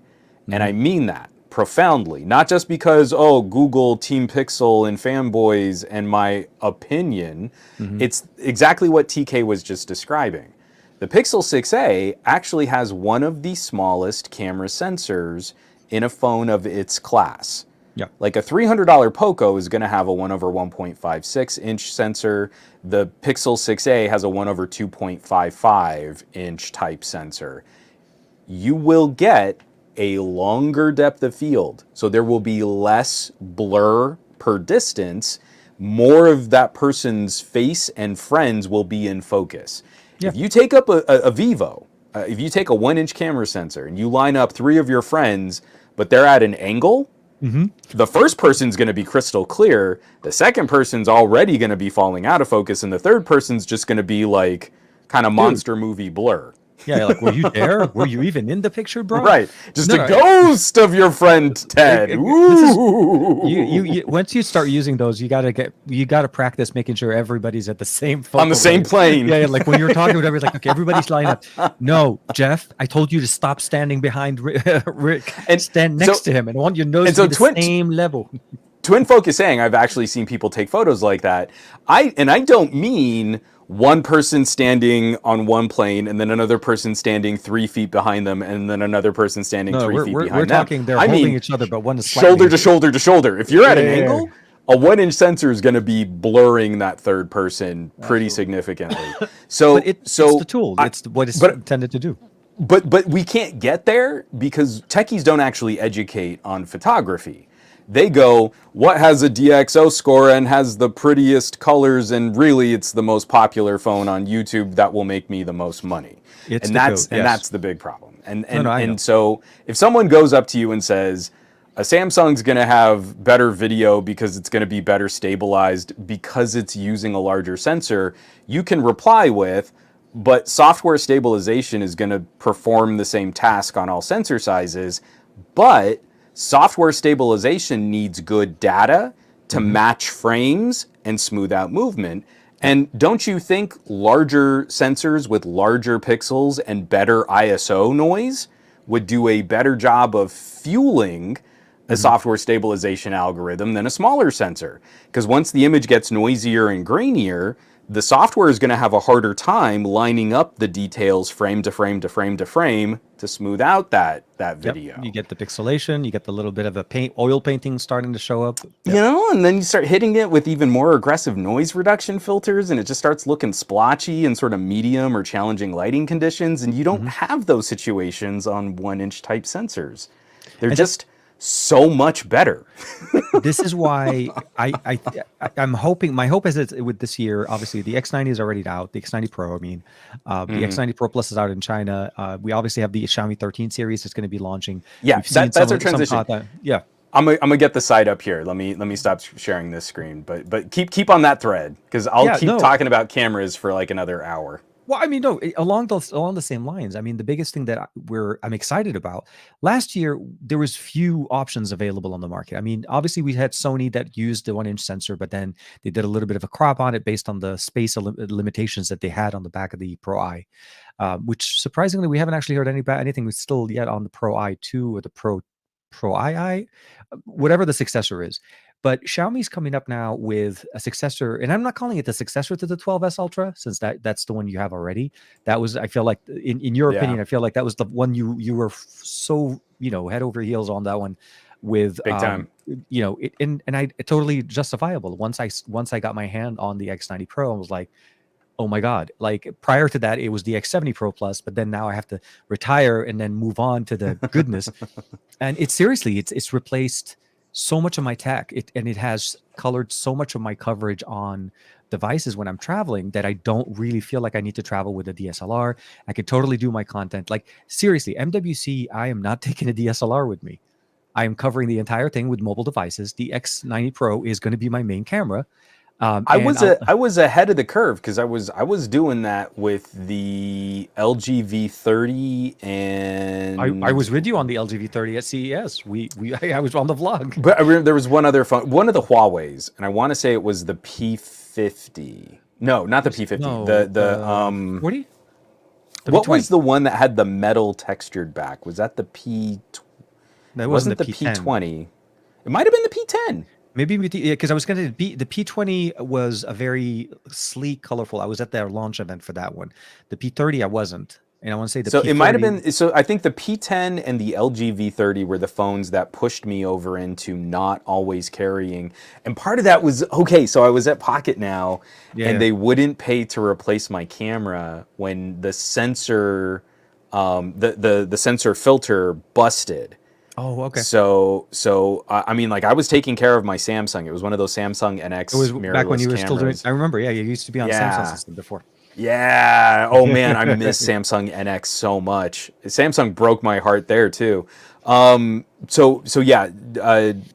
And I mean that profoundly, not just because, oh, Google, Team Pixel, and fanboys, and my opinion. It's exactly what TK was just describing. The Pixel 6a actually has one of the smallest camera sensors in a phone of its class. Yeah. Like a $300 Poco is going to have a 1/1.56 inch sensor. The Pixel 6a has a 1/2.55 inch type sensor. You will get a longer depth of field, so there will be less blur per distance. More of that person's face and friends will be in focus. Yeah. If you take up a Vivo, if you take a 1-inch camera sensor and you line up 3 of your friends, but they're at an angle, the first person's going to be crystal clear. The second person's already going to be falling out of focus, and the third person's just going to be like kind of monster movie blur. Yeah, like, were you there? Were you even in the picture, bro? Right, just No, a ghost of your friend Ted. Once you start using those, you gotta practice making sure everybody's at the same On the same plane. Yeah, like when you're talking with everybody, like, okay, everybody's lined up. No, Jeff, I told you to stop standing behind Rick and stand next to him, and I want your nose to be the same level. Twin focus saying, I've actually seen people take photos like that. I don't mean one person standing on one plane and then another person standing 3 feet behind them and then another person standing 3 feet behind them. We're talking they're holding each other, but one is shoulder to shoulder to shoulder. If you're at an angle, a 1-inch sensor is going to be blurring that third person pretty significantly. So it's the tool. It's what it's intended to do. But we can't get there because techies don't actually educate on photography. They go, what has a DxO score and has the prettiest colors, and really it's the most popular phone on YouTube that will make me the most money. That's the big problem. And so if someone goes up to you and says, a Samsung's going to have better video because it's going to be better stabilized because it's using a larger sensor, you can reply with, but software stabilization is going to perform the same task on all sensor sizes, but software stabilization needs good data to match frames and smooth out movement. And don't you think larger sensors with larger pixels and better ISO noise would do a better job of fueling a software stabilization algorithm than a smaller sensor? Because once the image gets noisier and grainier, the software is going to have a harder time lining up the details frame to frame to frame to frame to smooth out that video. Yep. You get the pixelation, you get the little bit of a oil painting starting to show up. Yep. You know, and then you start hitting it with even more aggressive noise reduction filters, and it just starts looking splotchy in sort of medium or challenging lighting conditions, and you don't have those situations on 1-inch type sensors. They're just so much better. This is why I'm hoping. My hope is that with this year, obviously the X90 is already out. The X90 Pro, I mean, the X90 Pro Plus is out in China. We obviously have the Xiaomi 13 series that's going to be launching. Yeah, that's our transition. Yeah, I'm gonna get the site up here. Let me stop sharing this screen, but keep on that thread because I'll keep talking about cameras for like another hour. Well, I mean, no, along the same lines. I mean, the biggest thing that I'm excited about, last year there was few options available on the market. I mean, obviously we had Sony that used the 1-inch sensor, but then they did a little bit of a crop on it based on the space limitations that they had on the back of the Pro I, which surprisingly we haven't actually heard anything still yet on the Pro i2 or the Pro II, whatever the successor is. But Xiaomi's coming up now with a successor, and I'm not calling it the successor to the 12S Ultra, since that's the one you have already. That was, I feel like, in your opinion, I feel like that was the one you were so head over heels on that one with big time. And I totally justifiable. Once I got my hand on the X90 Pro, I was like, oh my God. Like prior to that, it was the X70 Pro Plus, but then now I have to retire and then move on to the goodness. And it's seriously, it's replaced so much of my tech, and it has colored so much of my coverage on devices when I'm traveling that I don't really feel like I need to travel with a DSLR. I could totally do my content. Like seriously, MWC, I am not taking a DSLR with me. I am covering the entire thing with mobile devices. The X90 Pro is going to be my main camera. I was ahead of the curve because I was doing that with the LG V30 and I was with you on the LG V30 at CES. I was on the vlog. But I remember there was one other phone, one of the Huawei's, and I want to say it was the P50. No, not the P50. No, the 40? What was the one that had the metal textured back? Was that the P? That wasn't the P20. It might have been the P10. Maybe because I was going to be the P20 was a very sleek, colorful. I was at their launch event for that one. The P30 I wasn't, and I want to say the so P30, it might have been. So I think the P10 and the LG V30 were the phones that pushed me over into not always carrying. And part of that was okay. So I was at Pocket Now, and they wouldn't pay to replace my camera when the sensor, the sensor filter busted. Oh, okay. So I mean, like I was taking care of my Samsung. It was one of those Samsung NX. It was back when you were cameras. Still doing. I remember. Yeah, you used to be on Samsung system before. Yeah. Oh man, I miss Samsung NX so much. Samsung broke my heart there too. So yeah,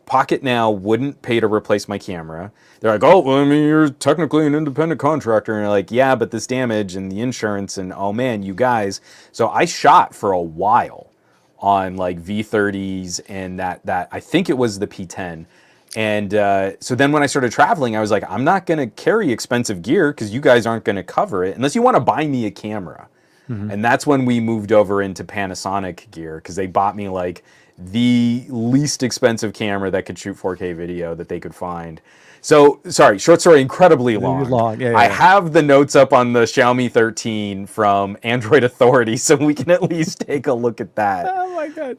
Pocket Now wouldn't pay to replace my camera. They're like, oh, well, I mean, you're technically an independent contractor, and you're like, yeah, but this damage and the insurance and oh man, you guys. So I shot for a while on like V30s and that I think it was the P10. And so then when I started traveling, I was like, I'm not going to carry expensive gear because you guys aren't going to cover it unless you want to buy me a camera. Mm-hmm. And that's when we moved over into Panasonic gear because they bought me like the least expensive camera that could shoot 4K video that they could find. So, sorry, short story, incredibly long. Yeah, I have the notes up on the Xiaomi 13 from Android Authority, so we can at least take a look at that. Oh my god!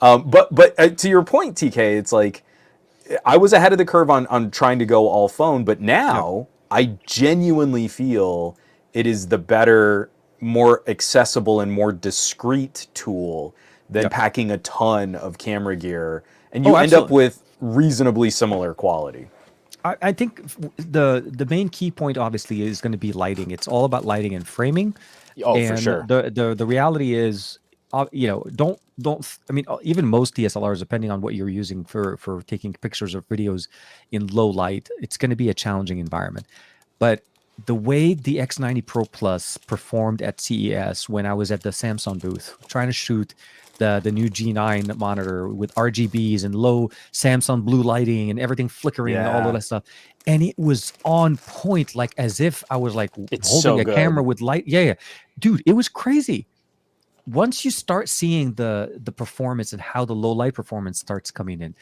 But to your point, TK, it's like I was ahead of the curve on trying to go all phone, but now I genuinely feel it is the better, more accessible, and more discreet tool than packing a ton of camera gear, and you end up with reasonably similar quality. I think the main key point obviously is going to be lighting. It's all about lighting and framing. Oh, and for sure. The reality is, don't. I mean, even most DSLRs, depending on what you're using for taking pictures or videos in low light, it's going to be a challenging environment. But the way the X90 Pro Plus performed at CES when I was at the Samsung booth trying to shoot the new G9 monitor with RGBs and low Samsung blue lighting and everything flickering and all of that stuff. And it was on point, like as if I was like holding a camera with light. Yeah. Dude, it was crazy. Once you start seeing the performance and how the low light performance starts coming in,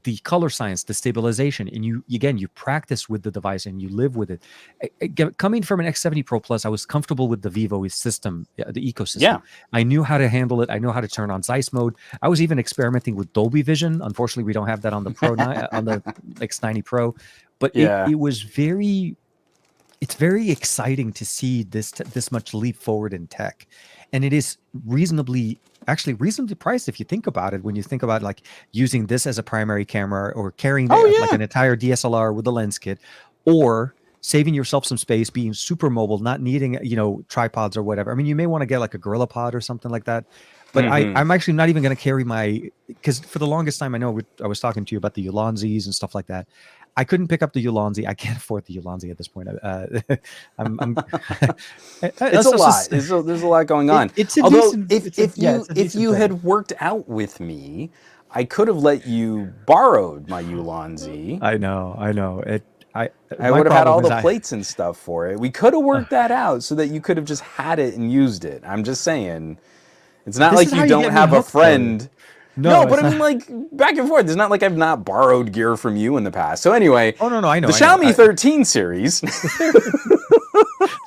the color science, the stabilization, and you practice with the device and you live with it. Coming from an X70 Pro Plus, I was comfortable with the Vivo system, the ecosystem. Yeah. I knew how to handle it. I know how to turn on Zeiss mode. I was even experimenting with Dolby Vision. Unfortunately, we don't have that on the Pro on the X90 Pro, but it was very. It's very exciting to see this much leap forward in tech. And it is reasonably priced if you think about it. When you think about like using this as a primary camera or carrying like an entire DSLR with a lens kit, or saving yourself some space, being super mobile, not needing tripods or whatever. I mean, you may want to get like a Gorilla Pod or something like that. But I'm actually not even going to carry because for the longest time, I was talking to you about the Ulanzis and stuff like that. I couldn't pick up the Ulanzi. I can't afford the Ulanzi at this point. It's a lot. There's a lot going on. Although, if you had worked out with me, I could have let you borrow my Ulanzi. I know. I would have had all the plates and stuff for it. We could have worked that out so that you could have just had it and used it. I'm just saying. It's not like you don't have a friend. No, but I mean, like, back and forth. It's not like I've not borrowed gear from you in the past. So anyway, I know. The Xiaomi 13 series.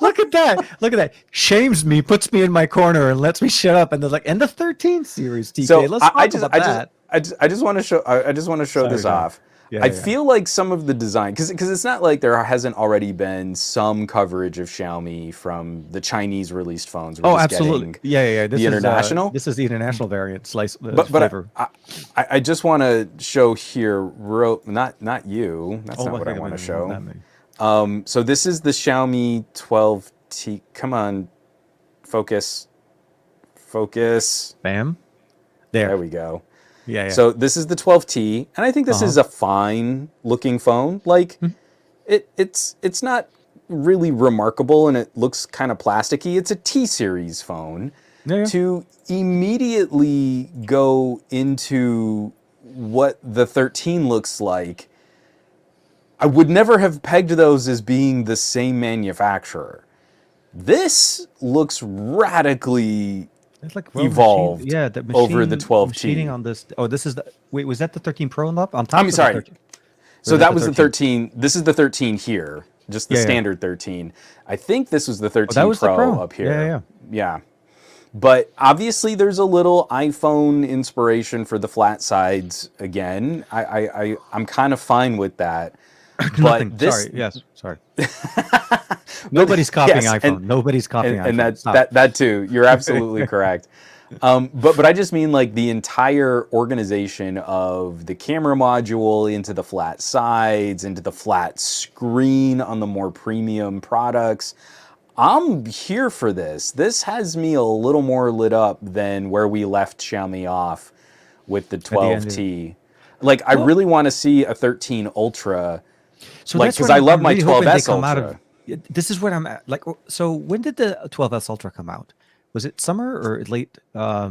Look at that. Shames me, puts me in my corner, and lets me shut up. And they're like, and the 13 series, TK. So let's talk about that. I just want to show. I just want to show this off. I feel like some of the design, because it's not like there hasn't already been some coverage of Xiaomi from the Chinese released phones. We're Oh, just absolutely. getting Yeah. the international. This is the international variant slice But flavor. I just want to show here, not you. That's not what I want to show. Not me. So this is the Xiaomi 12T. Come on, focus. Bam. There we go. Yeah. So this is the 12T, and I think this is a fine looking phone. Like it's not really remarkable, and it looks kind of plasticky. It's a T series phone. Yeah. To immediately go into what the 13 looks like, I would never have pegged those as being the same manufacturer. This looks radically It's like evolved over the 12T. Machining on this. Oh, this is the. Wait, was that the 13 Pro on top? I'm sorry. So that was the 13. This is the 13 here, just the standard 13. I think this was the 13 Pro up here. Yeah. But obviously, there's a little iPhone inspiration for the flat sides again. I'm kind of fine with that. But this, sorry. Nobody's copying iPhone. Nobody's copying iPhone. And that too. You're absolutely correct. But I just mean like the entire organization of the camera module into the flat sides, into the flat screen on the more premium products. I'm here for this. This has me a little more lit up than where we left Xiaomi off with the 12T. Like, I really want to see a 13 Ultra. So like, because I love my 12S Ultra. This is what I'm at. Like, so when did the 12S Ultra come out? Was it summer or late? I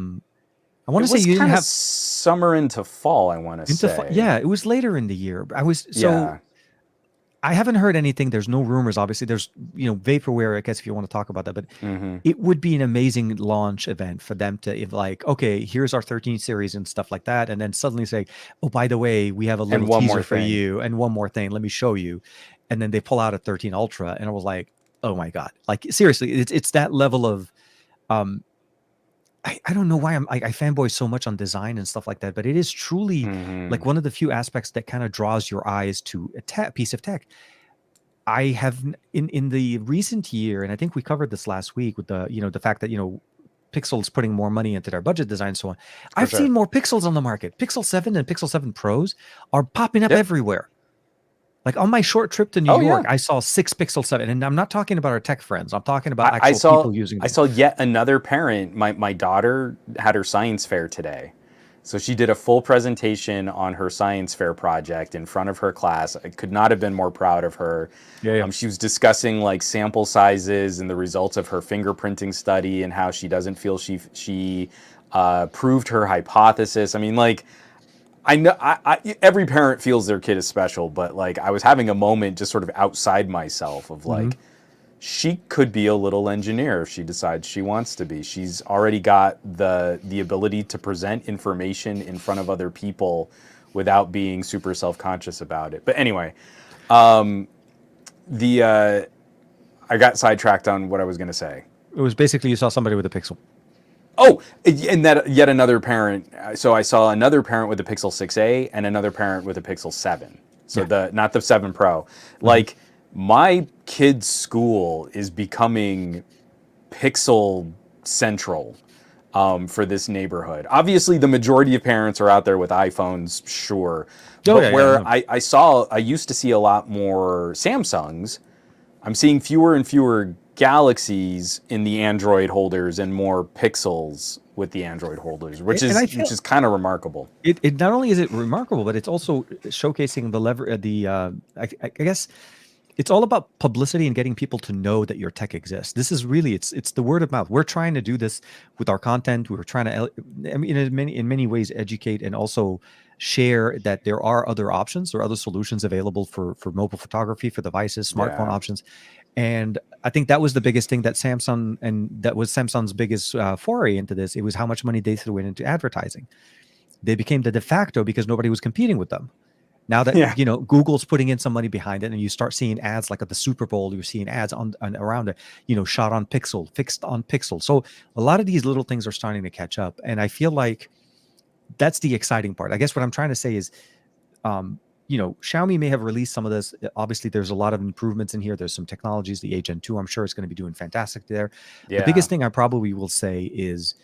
want to say you didn't have summer into fall. I want to say. Yeah, it was later in the year. I haven't heard anything. There's no rumors. Obviously, there's vaporware. I guess if you want to talk about that, but it would be an amazing launch event for them to okay, here's our 13 series and stuff like that, and then suddenly say, oh, by the way, we have a little teaser for you, and one more thing. Let me show you, and then they pull out a 13 Ultra, and I was like, oh my god, like seriously, it's that level of, I don't know why I fanboy so much on design and stuff like that, but it is truly like one of the few aspects that kind of draws your eyes to a piece of tech. I have in the recent year, and I think we covered this last week with the fact that Pixel's putting more money into their budget design and so on. I've seen more Pixels on the market. Pixel 7 and Pixel 7 Pros are popping up everywhere. Like on my short trip to New York, I saw 6 Pixel 7, and I'm not talking about our tech friends. I'm talking about actual people using them. I saw yet another parent. My daughter had her science fair today. So she did a full presentation on her science fair project in front of her class. I could not have been more proud of her. She was discussing like sample sizes and the results of her fingerprinting study and how she doesn't feel she proved her hypothesis. I mean, like, I know every parent feels their kid is special, but like I was having a moment just sort of outside myself of like, she could be a little engineer if she decides she wants to be. She's already got the ability to present information in front of other people without being super self-conscious about it. But anyway, I got sidetracked on what I was going to say. It was basically you saw somebody with a Pixel. Oh, and that yet another parent. So I saw another parent with a Pixel 6a and another parent with a Pixel 7. So not the 7 Pro. Like my kid's school is becoming Pixel central for this neighborhood. Obviously, the majority of parents are out there with iPhones, sure. But I used to see a lot more Samsungs. I'm seeing fewer and fewer Galaxies in the Android holders and more Pixels with the Android holders, which is kind of remarkable. It not only is it remarkable, but it's also showcasing I guess it's all about publicity and getting people to know that your tech exists. This is really it's the word of mouth. We're trying to do this with our content. We're trying to, in many ways, educate and also share that there are other options or other solutions available for mobile photography, for devices, smartphone options. And I think that was the biggest thing that that was Samsung's biggest foray into this. It was how much money they threw into advertising. They became the de facto because nobody was competing with them. Now that Google's putting in some money behind it, and you start seeing ads like at the Super Bowl, you're seeing ads on around it, shot on Pixel, fixed on Pixel. So a lot of these little things are starting to catch up, and I feel like that's the exciting part. I guess what I'm trying to say is, Xiaomi may have released some of this. Obviously, there's a lot of improvements in here. There's some technologies. The Gen 2, I'm sure, is going to be doing fantastic there. The biggest thing I probably will say is,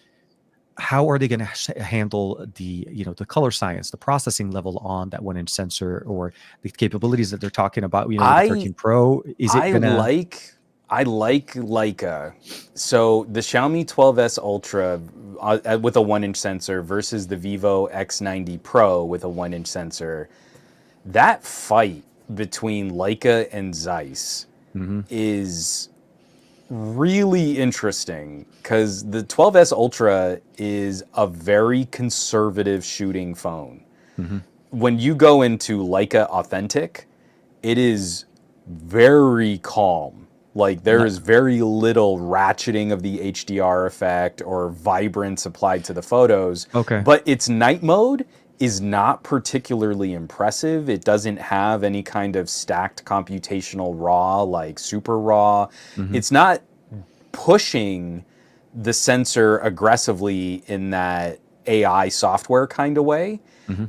how are they going to handle the color science, the processing level on that 1-inch sensor, or the capabilities that they're talking about? The 13 Pro, is it gonna? I like Leica. So the Xiaomi 12S Ultra with a 1-inch sensor versus the Vivo X90 Pro with a 1-inch sensor. That fight between Leica and Zeiss is really interesting, because the 12S Ultra is a very conservative shooting phone. When you go into Leica Authentic, it is very calm. Like, there is very little ratcheting of the HDR effect or vibrance applied to the photos. Okay. But its night mode is not particularly impressive. It doesn't have any kind of stacked computational RAW like Super RAW. It's not pushing the sensor aggressively in that AI software kind of way.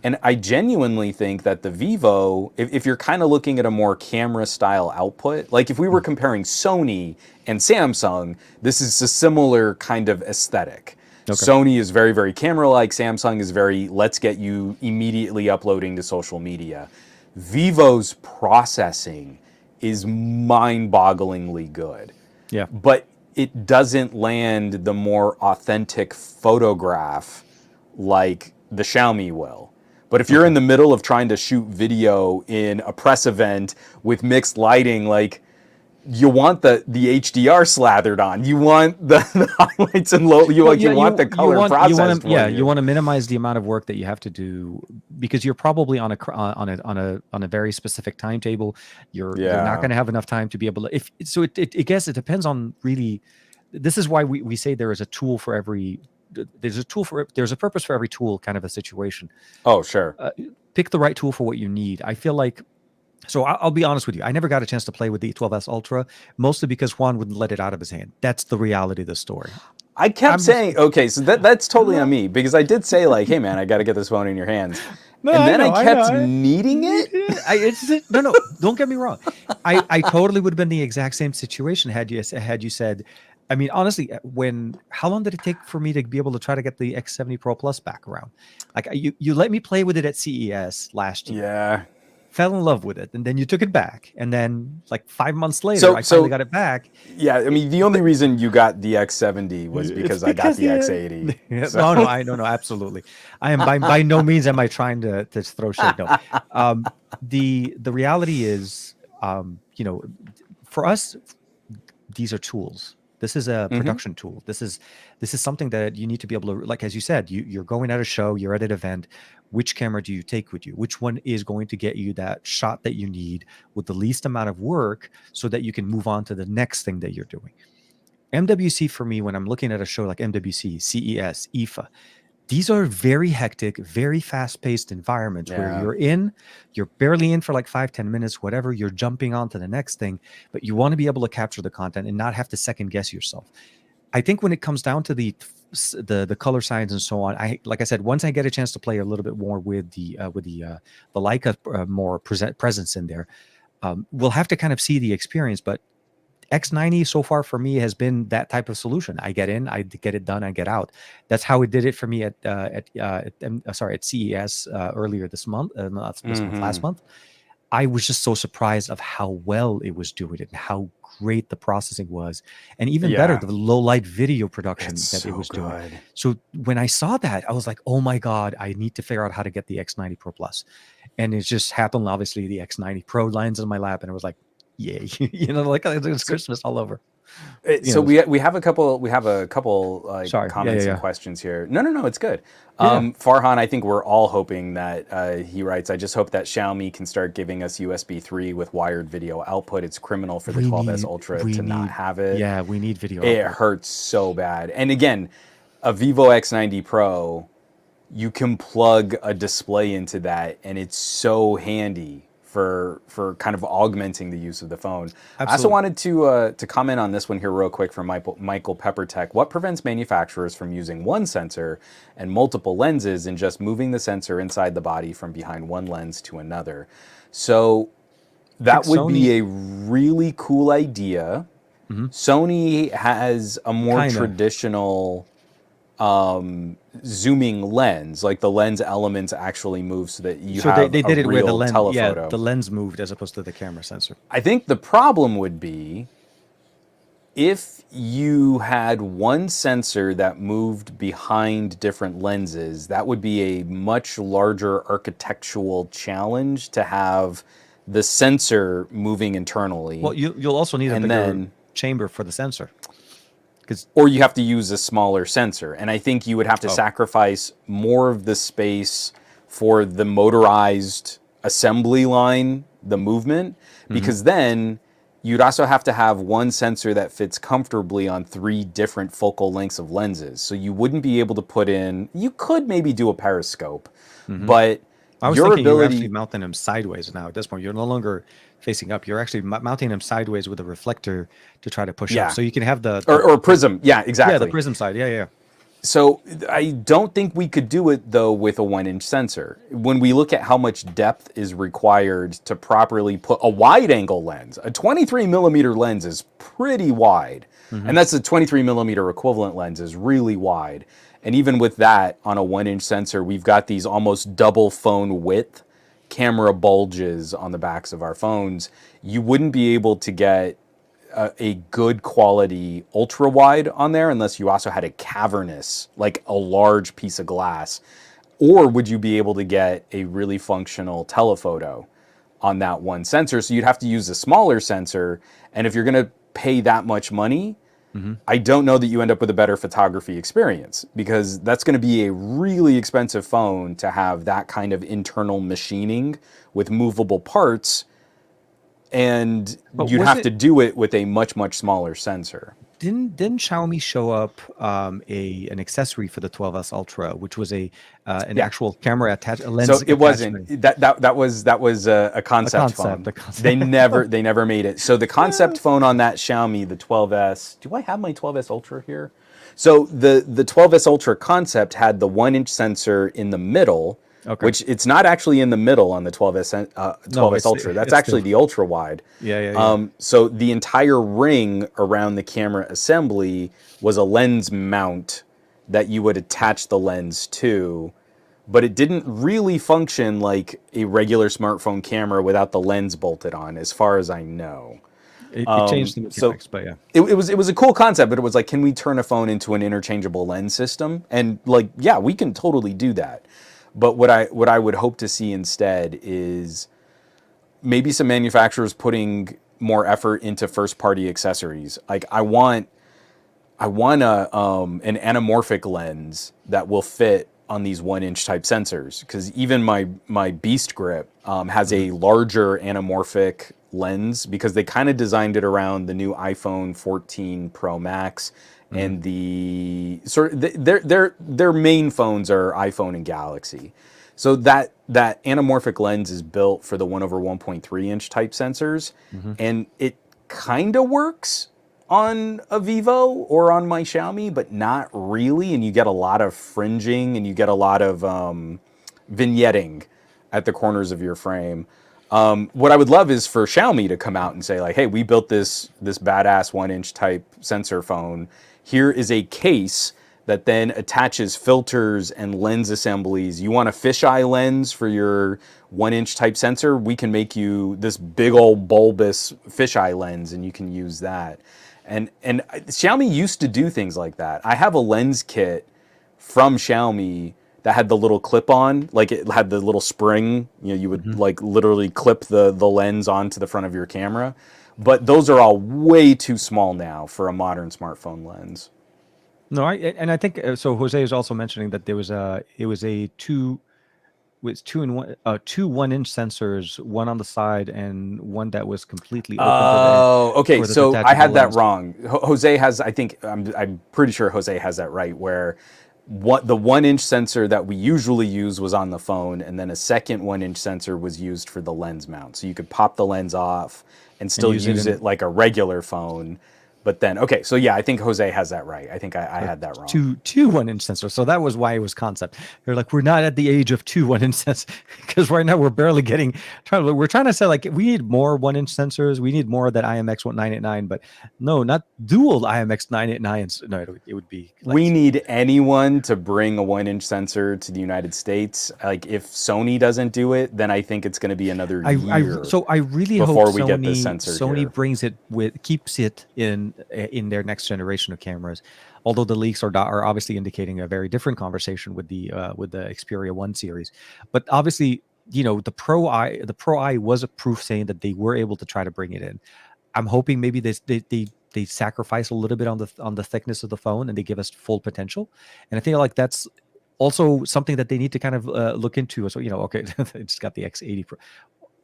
And I genuinely think that the Vivo, if you're kind of looking at a more camera style output, like if we were comparing Sony and Samsung, this is a similar kind of aesthetic. Sony is very, very camera-like. Samsung is very, let's get you immediately uploading to social media. Vivo's processing is mind-bogglingly good. Yeah. But it doesn't land the more authentic photograph like the Xiaomi will. But if you're in the middle of trying to shoot video in a press event with mixed lighting, like, you want the HDR slathered on. You want the highlights and low. You want the color processed. You want to minimize the amount of work that you have to do, because you're probably on a very specific timetable. You're not going to have enough time to be able to. I guess it depends on really. This is why we say there is a tool for every. There's a purpose for every tool, kind of a situation. Oh, sure. Pick the right tool for what you need. I feel like. So I'll be honest with you. I never got a chance to play with the 12S Ultra, mostly because Juan wouldn't let it out of his hand. That's the reality of the story. I kept saying, okay, so that's totally on me, because I did say, like, hey man, I got to get this phone in your hands. And then I kept needing it. No, don't get me wrong. I totally would have been the exact same situation had you said. I mean, honestly, how long did it take for me to be able to try to get the X90 Pro Plus back around? Like, you let me play with it at CES last year. Yeah. Fell in love with it, and then you took it back, and then like 5 months later, I finally got it back. Yeah, I mean, the only reason you got the X70 was because I got the X80. So. No, absolutely. I am by no means am I trying to throw shade. No, the reality is, for us, these are tools. This is a production tool. This is something that you need to be able to, like, as you said, you're going at a show, you're at an event. Which camera do you take with you? Which one is going to get you that shot that you need with the least amount of work, so that you can move on to the next thing that you're doing? MWC, for me, when I'm looking at a show like MWC, CES, IFA, these are very hectic, very fast-paced environments where you're barely in for like 5-10 minutes, whatever. You're jumping on to the next thing, but you want to be able to capture the content and not have to second guess yourself. I think when it comes down to the color science and so on, like I said, once I get a chance to play a little bit more with the Leica more presence in there, we'll have to kind of see the experience. But X90 so far for me has been that type of solution. I get in, I get it done, I get out. That's how it did it for me at CES earlier this month, last month. I was just so surprised of how well it was doing it and how great the processing was, and even better, the low light video production it was doing. So when I saw that, I was like, oh my God, I need to figure out how to get the X90 Pro Plus. And it just happened. Obviously the X90 Pro lands on my lap, and it was like, yay. Like it's Christmas all over. So we have a couple comments and questions here. No, it's good. Farhan, I think we're all hoping that he writes, I just hope that Xiaomi can start giving us USB 3 with wired video output. It's criminal for the 12S Ultra to not have it. Yeah, we need video It output. hurts so bad. And again, a Vivo X90 Pro, you can plug a display into that, and it's so handy for kind of augmenting the use of the phone. Absolutely. I also wanted to comment on this one here real quick from Michael Peppertech. What prevents manufacturers from using one sensor and multiple lenses and just moving the sensor inside the body from behind one lens to another? So that would be a really cool idea. Sony has a more traditional zooming lens, like the lens elements actually move so that you have they did a it real where the lens, telephoto. the lens moved as opposed to the camera sensor. I think the problem would be if you had one sensor that moved behind different lenses. That would be a much larger architectural challenge to have the sensor moving internally. Well, you'll also need a bigger chamber for the sensor. Or you have to use a smaller sensor. And I think you would have to sacrifice more of the space for the motorized assembly line, the movement, because then you'd also have to have one sensor that fits comfortably on 3 different focal lengths of lenses. So you wouldn't be able to put in, you could maybe do a periscope, but I was your thinking ability, you're actually mounting them sideways now at this point. You're no longer facing up. You're actually mounting them sideways with a reflector to try to push up. So you can have the or prism. Yeah, exactly. Yeah, the prism side. Yeah. So I don't think we could do it though with a 1-inch sensor. When we look at how much depth is required to properly put a wide angle lens, a 23 millimeter lens is pretty wide. And that's a 23 millimeter equivalent lens is really wide. And even with that on a 1-inch sensor, we've got these almost double phone width camera bulges on the backs of our phones. You wouldn't be able to get a good quality ultra wide on there unless you also had a cavernous, like a large piece of glass. Or would you be able to get a really functional telephoto on that one sensor? So you'd have to use a smaller sensor. And if you're going to pay that much money, I don't know that you end up with a better photography experience, because that's going to be a really expensive phone to have that kind of internal machining with movable parts. And you'd have to do it with a much, much smaller sensor. Didn't Xiaomi show up an accessory for the 12S Ultra, which was an actual camera attached, a lens? So it wasn't that was a concept phone. They never made it. So the concept phone on that Xiaomi, the 12S. Do I have my 12S Ultra here? So the 12S Ultra concept had the 1-inch sensor in the middle. Which it's not actually in the middle on the 12S Ultra. That's actually the ultra wide. Yeah. So the entire ring around the camera assembly was a lens mount that you would attach the lens to, but it didn't really function like a regular smartphone camera without the lens bolted on, as far as I know. It changed the mechanics, but yeah. It was a cool concept, but it was like, can we turn a phone into an interchangeable lens system? And like, yeah, we can totally do that. But what I would hope to see instead is maybe some manufacturers putting more effort into first-party accessories. Like I want an anamorphic lens that will fit on these 1-inch type sensors, because even my Beast Grip has a larger anamorphic lens, because they kind of designed it around the new iPhone 14 Pro Max. And their main phones are iPhone and Galaxy. So that anamorphic lens is built for the 1/1.3-inch type sensors. And it kind of works on a Vivo or on my Xiaomi, but not really. And you get a lot of fringing and you get a lot of vignetting at the corners of your frame. What I would love is for Xiaomi to come out and say like, hey, we built this badass 1-inch type sensor phone. Here is a case that then attaches filters and lens assemblies. You want a fisheye lens for your 1-inch type sensor? We can make you this big old bulbous fisheye lens, and you can use that. And Xiaomi used to do things like that. I have a lens kit from Xiaomi that had the little clip-on, like it had the little spring. You know, you would like literally clip the lens onto the front of your camera. But those are all way too small now for a modern smartphone lens. No, I think so. Jose is also mentioning that two 1-inch sensors, one on the side and one that was completely open. Oh, okay. So I had that wrong. Jose has, I think, I'm pretty sure Jose has that right, where what the 1-inch sensor that we usually use was on the phone, and then a second 1-inch sensor was used for the lens mount. So you could pop the lens off and still use it like a regular phone. But then, okay, so yeah, I think Jose has that right. I think I had that wrong. Two 1-inch sensors. So that was why it was concept. They're like, we're not at the age of 2 1-inch sensors, because right now we're barely getting. We're trying to say like we need more 1-inch sensors. We need more of that IMX 989, but no, not dual IMX 989s. No, it would be. Like, we need anyone to bring a 1-inch sensor to the United States. Like if Sony doesn't do it, then I think it's going to be another year. So I really before hope we get the sensor Sony here. brings it keeps it in their next generation of cameras. Although the leaks are obviously indicating a very different conversation with the Xperia 1 series, but obviously, you know, the Pro I was a proof saying that they were able to try to bring it in. I'm hoping maybe they sacrifice a little bit on the thickness of the phone and they give us full potential. And I feel like that's also something that they need to kind of look into. So, you know, okay, it's got the X90 Pro.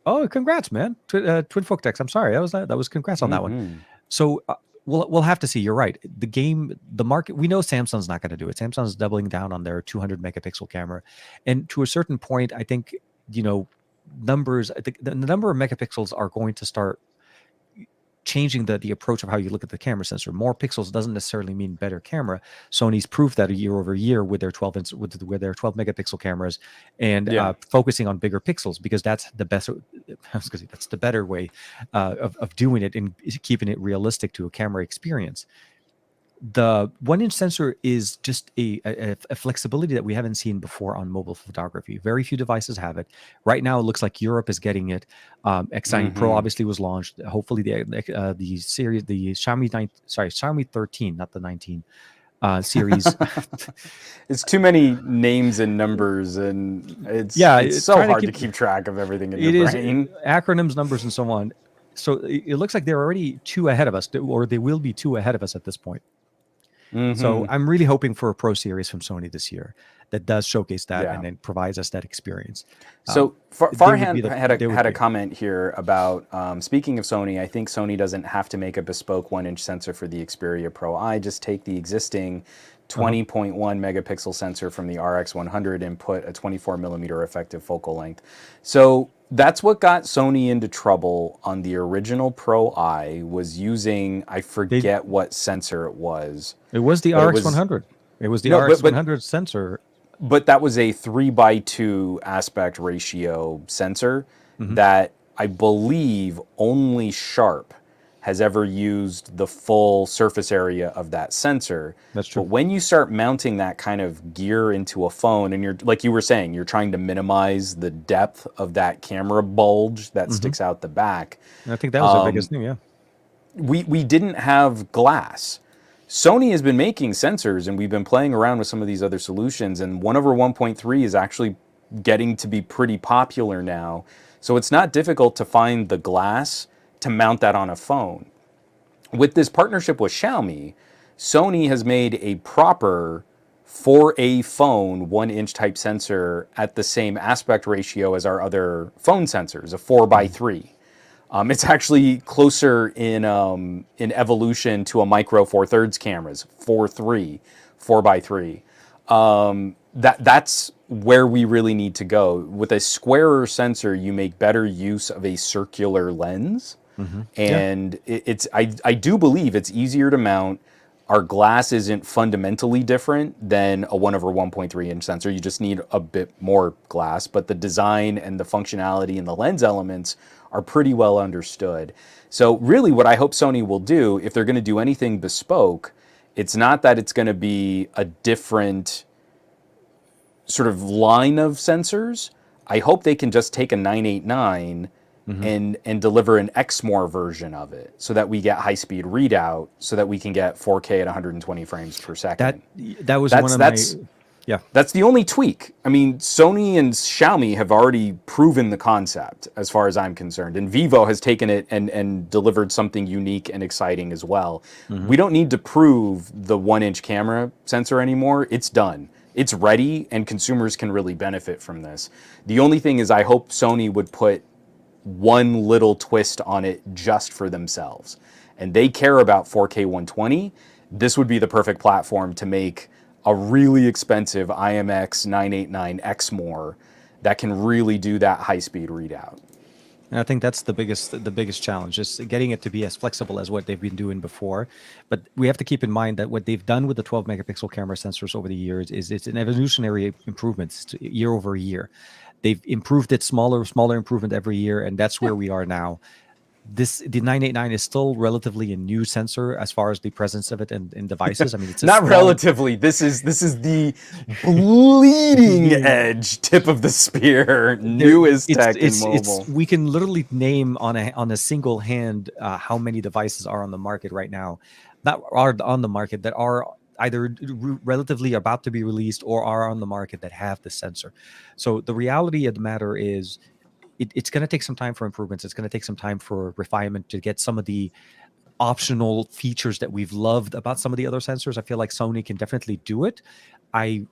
Oh, congrats, man! Twin Fooktex. I'm sorry, that was congrats on that one. So. We'll have to see. You're right. The market, we know Samsung's not going to do it. Samsung's doubling down on their 200 megapixel camera. And to a certain point, I think, you know, numbers, I think the number of megapixels are going to start changing the approach of how you look at the camera sensor. More pixels doesn't necessarily mean better camera. Sony's proved that year over year with their 12 megapixel cameras and focusing on bigger pixels, because that's the best. That's the better way of doing it and keeping it realistic to a camera experience. The 1-inch sensor is just a flexibility that we haven't seen before on mobile photography. Very few devices have it. Right now, it looks like Europe is getting it. X90 Pro obviously was launched. Hopefully, the series, the Xiaomi 13, not the 19 series. It's too many names and numbers, and it's so hard to keep track of everything in your brain. Acronyms, numbers, and so on. So it looks like they're already 2 ahead of us, or they will be 2 ahead of us at this point. So I'm really hoping for a Pro series from Sony this year that does showcase that and then provides us that experience. So Farhan had a comment here about, speaking of Sony, I think Sony doesn't have to make a bespoke 1-inch sensor for the Xperia Pro I. Just take the existing 20.1 megapixel sensor from the RX100 and put a 24 millimeter effective focal length. So that's what got Sony into trouble on the original Pro I, was using, I forget what sensor it was. It was the RX100. It was the RX100 sensor. But that was a 3:2 aspect ratio sensor that I believe only Sharp has ever used the full surface area of that sensor. That's true. But when you start mounting that kind of gear into a phone, and you're, like you were saying, you're trying to minimize the depth of that camera bulge that sticks out the back. And I think that was the biggest thing, We didn't have glass. Sony has been making sensors, and we've been playing around with some of these other solutions, and 1/1.3 is actually getting to be pretty popular now. So it's not difficult to find the glass to mount that on a phone. With this partnership with Xiaomi, Sony has made a proper, for a phone, 1-inch type sensor at the same aspect ratio as our other phone sensors, a 4:3. It's actually closer in evolution to a micro 4/3 cameras, 4:3, 4:3. That's where we really need to go. With a squarer sensor, you make better use of a circular lens. And I do believe it's easier to mount. Our glass isn't fundamentally different than a 1/1.3 inch sensor. You just need a bit more glass, but the design and the functionality and the lens elements are pretty well understood. So really what I hope Sony will do, if they're going to do anything bespoke, it's not that it's going to be a different sort of line of sensors. I hope they can just take a 989 and deliver an Exmor version of it, so that we get high-speed readout, so that we can get 4K at 120 frames per second. That's the only tweak. I mean, Sony and Xiaomi have already proven the concept, as far as I'm concerned, and Vivo has taken it and delivered something unique and exciting as well. We don't need to prove the 1-inch camera sensor anymore. It's done. It's ready, and consumers can really benefit from this. The only thing is, I hope Sony would put one little twist on it just for themselves. And they care about 4K 120. This would be the perfect platform to make a really expensive IMX 989X more that can really do that high-speed readout. And I think that's the biggest challenge, is getting it to be as flexible as what they've been doing before. But we have to keep in mind that what they've done with the 12 megapixel camera sensors over the years is it's an evolutionary improvements year over year. They've improved it, smaller improvement every year, and that's where we are now. The 989 is still relatively a new sensor as far as the presence of it in devices. I mean, it's not relatively. This is the bleeding edge tip of the spear. Newest tech in mobile. We can literally name on a single hand how many devices are on the market right now, that are on the market, that are either relatively about to be released or are on the market that have the sensor. So the reality of the matter is, it's going to take some time for improvements. It's going to take some time for refinement to get some of the optional features that we've loved about some of the other sensors. I feel like Sony can definitely do it. I'm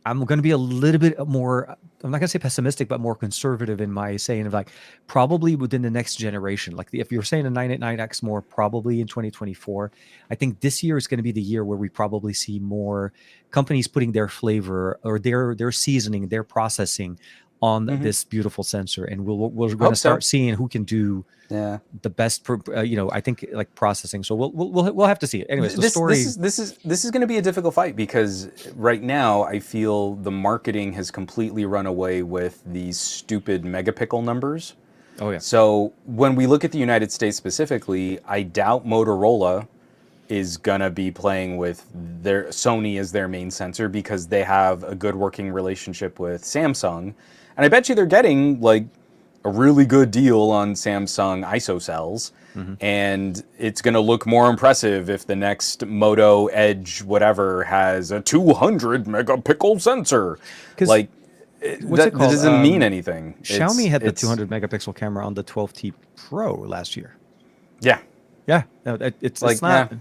going to be a little bit more, I'm not going to say pessimistic, but more conservative in my saying of like, probably within the next generation. Like if you're saying a 989X more, probably in 2024, I think this year is going to be the year where we probably see more companies putting their flavor or their seasoning, their processing on this beautiful sensor, and we're going to start seeing who can do the best. I think like processing. So we'll have to see it. Anyways, the story. This is going to be a difficult fight, because right now I feel the marketing has completely run away with these stupid megapixel numbers. Oh yeah. So when we look at the United States specifically, I doubt Motorola is gonna be playing with their Sony as their main sensor, because they have a good working relationship with Samsung. And I bet you they're getting like a really good deal on Samsung ISO cells, and it's going to look more impressive if the next Moto Edge whatever has a 200 megapixel sensor. Like, that doesn't mean anything. Xiaomi had the 200 megapixel camera on the 12T Pro last year. Yeah. Yeah. It's not.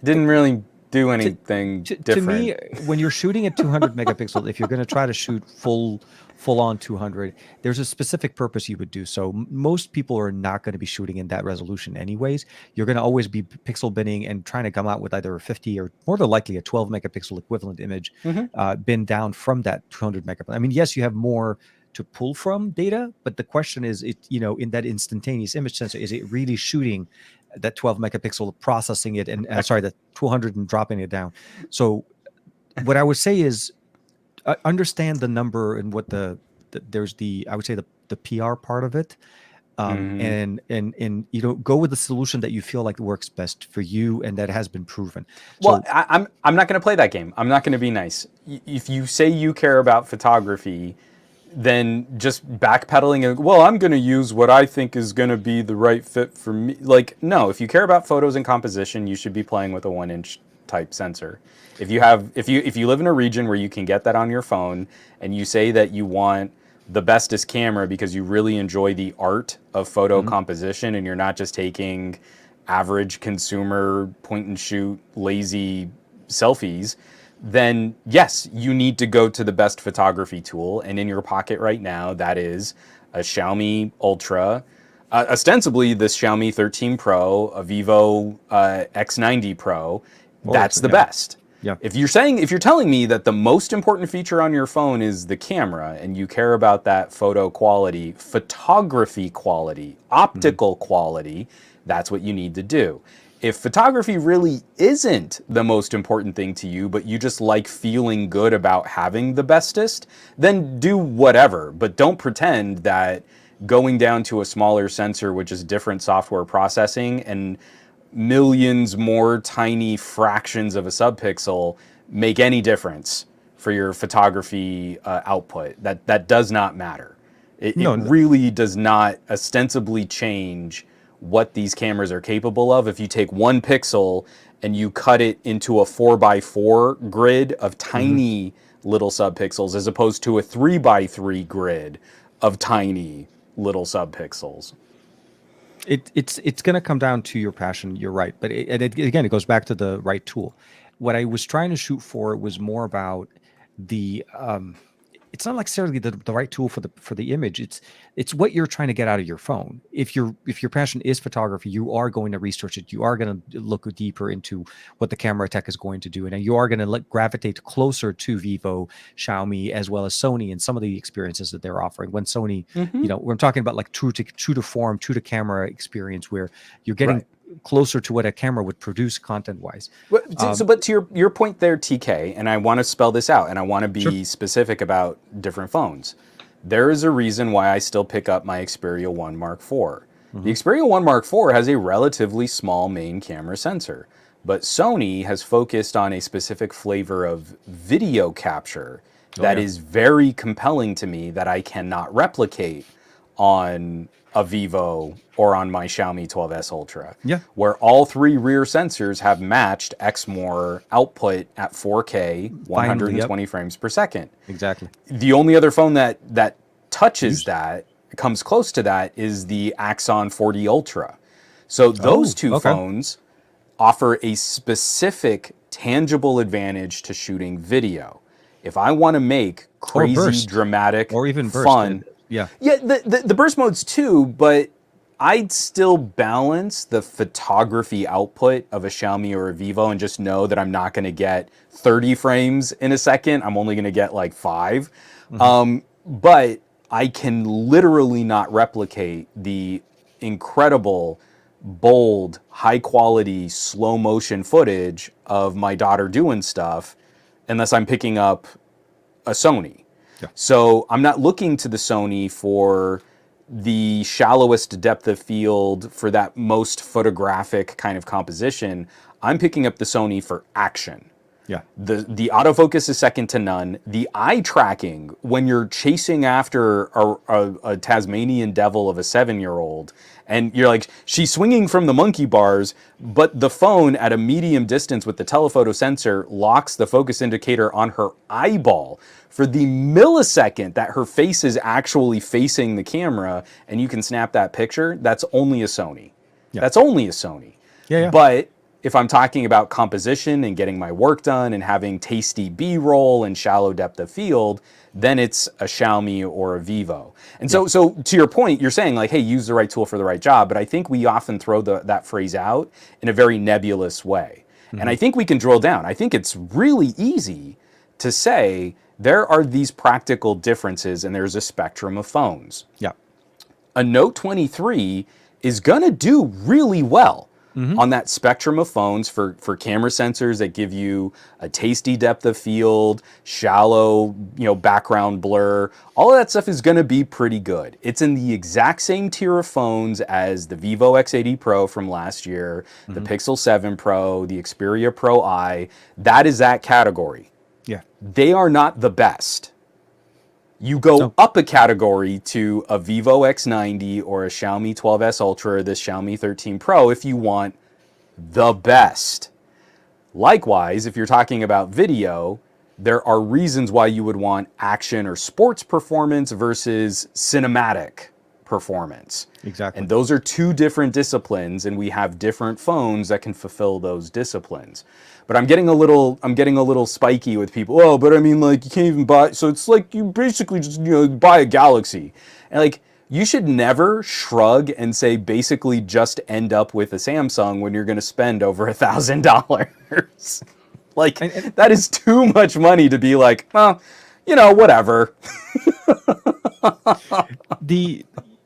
Didn't really do anything different. To me, when you're shooting at 200 megapixels, if you're going to try to shoot full on 200, there's a specific purpose you would do. So most people are not going to be shooting in that resolution anyways. You're going to always be pixel binning and trying to come out with either a 50 or more than likely a 12 megapixel equivalent image bin down from that 200 megapixel. I mean, yes, you have more to pull from data, but the question is, in that instantaneous image sensor, is it really shooting that 12 megapixel, processing it, and the 200 and dropping it down? So what I would say is, understand the number and what there's I would say the PR part of it, and go with the solution that you feel like works best for you and that has been proven. Well, I'm not going to play that game. I'm not going to be nice. If you say you care about photography, then just backpedaling and, well, I'm going to use what I think is going to be the right fit for me. Like, no, if you care about photos and composition, you should be playing with a 1-inch type sensor. If you live in a region where you can get that on your phone, and you say that you want the bestest camera because you really enjoy the art of photo composition, and you're not just taking average consumer point and shoot lazy selfies, then yes, you need to go to the best photography tool. And in your pocket right now, that is a Xiaomi Ultra, ostensibly this Xiaomi 13 Pro, a Vivo X90 Pro. That's the best. Yeah. If you're telling me that the most important feature on your phone is the camera, and you care about that photo quality, photography quality, optical quality, that's what you need to do. If photography really isn't the most important thing to you, but you just like feeling good about having the bestest, then do whatever. But don't pretend that going down to a smaller sensor, which is different software processing and millions more tiny fractions of a subpixel, make any difference for your photography output. That does not matter. It really does not ostensibly change what these cameras are capable of. If you take 1 pixel and you cut it into a 4x4 grid of tiny little subpixels, as opposed to a 3x3 grid of tiny little subpixels. It's going to come down to your passion. You're right. But again, it goes back to the right tool. What I was trying to shoot for was more about the it's not necessarily the right tool for the image. It's what you're trying to get out of your phone. If your passion is photography, you are going to research it. You are going to look deeper into what the camera tech is going to do, and you are going to gravitate closer to Vivo, Xiaomi, as well as Sony, and some of the experiences that they're offering. When Sony, we're talking about like true to form, true to camera experience, where you're getting closer to what a camera would produce content wise. But to your point there, TK, and I want to spell this out, and I want to be specific about different phones. There is a reason why I still pick up my Xperia 1 Mark IV. The Xperia 1 Mark IV has a relatively small main camera sensor, but Sony has focused on a specific flavor of video capture that is very compelling to me, that I cannot replicate on a Vivo or on my Xiaomi 12S Ultra, where all three rear sensors have matched Exmor output at 4K, 120 frames per second. Exactly. The only other phone that touches that, comes close to that, is the Axon 40 Ultra. So those two phones offer a specific, tangible advantage to shooting video. If I want to make crazy, dramatic, or even fun... Yeah, the burst modes too, but I'd still balance the photography output of a Xiaomi or a Vivo and just know that I'm not going to get 30 frames in a second. I'm only going to get like 5. But I can literally not replicate the incredible, bold, high quality, slow motion footage of my daughter doing stuff unless I'm picking up a Sony. So I'm not looking to the Sony for the shallowest depth of field, for that most photographic kind of composition. I'm picking up the Sony for action. The autofocus is second to none. The eye tracking, when you're chasing after a Tasmanian devil of a 7-year-old, and you're like, she's swinging from the monkey bars, but the phone at a medium distance with the telephoto sensor locks the focus indicator on her eyeball for the millisecond that her face is actually facing the camera, and you can snap that picture. That's only a Sony. That's only a Sony. But if I'm talking about composition and getting my work done and having tasty B-roll and shallow depth of field, then it's a Xiaomi or a Vivo. And so to your point, you're saying like, hey, use the right tool for the right job. But I think we often throw that phrase out in a very nebulous way. And I think we can drill down. I think it's really easy to say there are these practical differences and there's a spectrum of phones. A Note 23 is going to do really well on that spectrum of phones for camera sensors that give you a tasty depth of field, shallow, background blur. All of that stuff is going to be pretty good. It's in the exact same tier of phones as the Vivo X90 Pro from last year, the Pixel 7 Pro, the Xperia Pro I. That is that category. They are not the best. You go up a category to a Vivo X90 or a Xiaomi 12S Ultra or this Xiaomi 13 Pro if you want the best. Likewise, if you're talking about video, there are reasons why you would want action or sports performance versus cinematic performance. Exactly. And those are two different disciplines, and we have different phones that can fulfill those disciplines. But I'm getting a little spiky with people. Oh, but I mean, like, you can't even buy. So it's like you basically just buy a Galaxy, and like you should never shrug and say basically just end up with a Samsung when you're going to spend over $1,000. Like that is too much money to be like, well, whatever.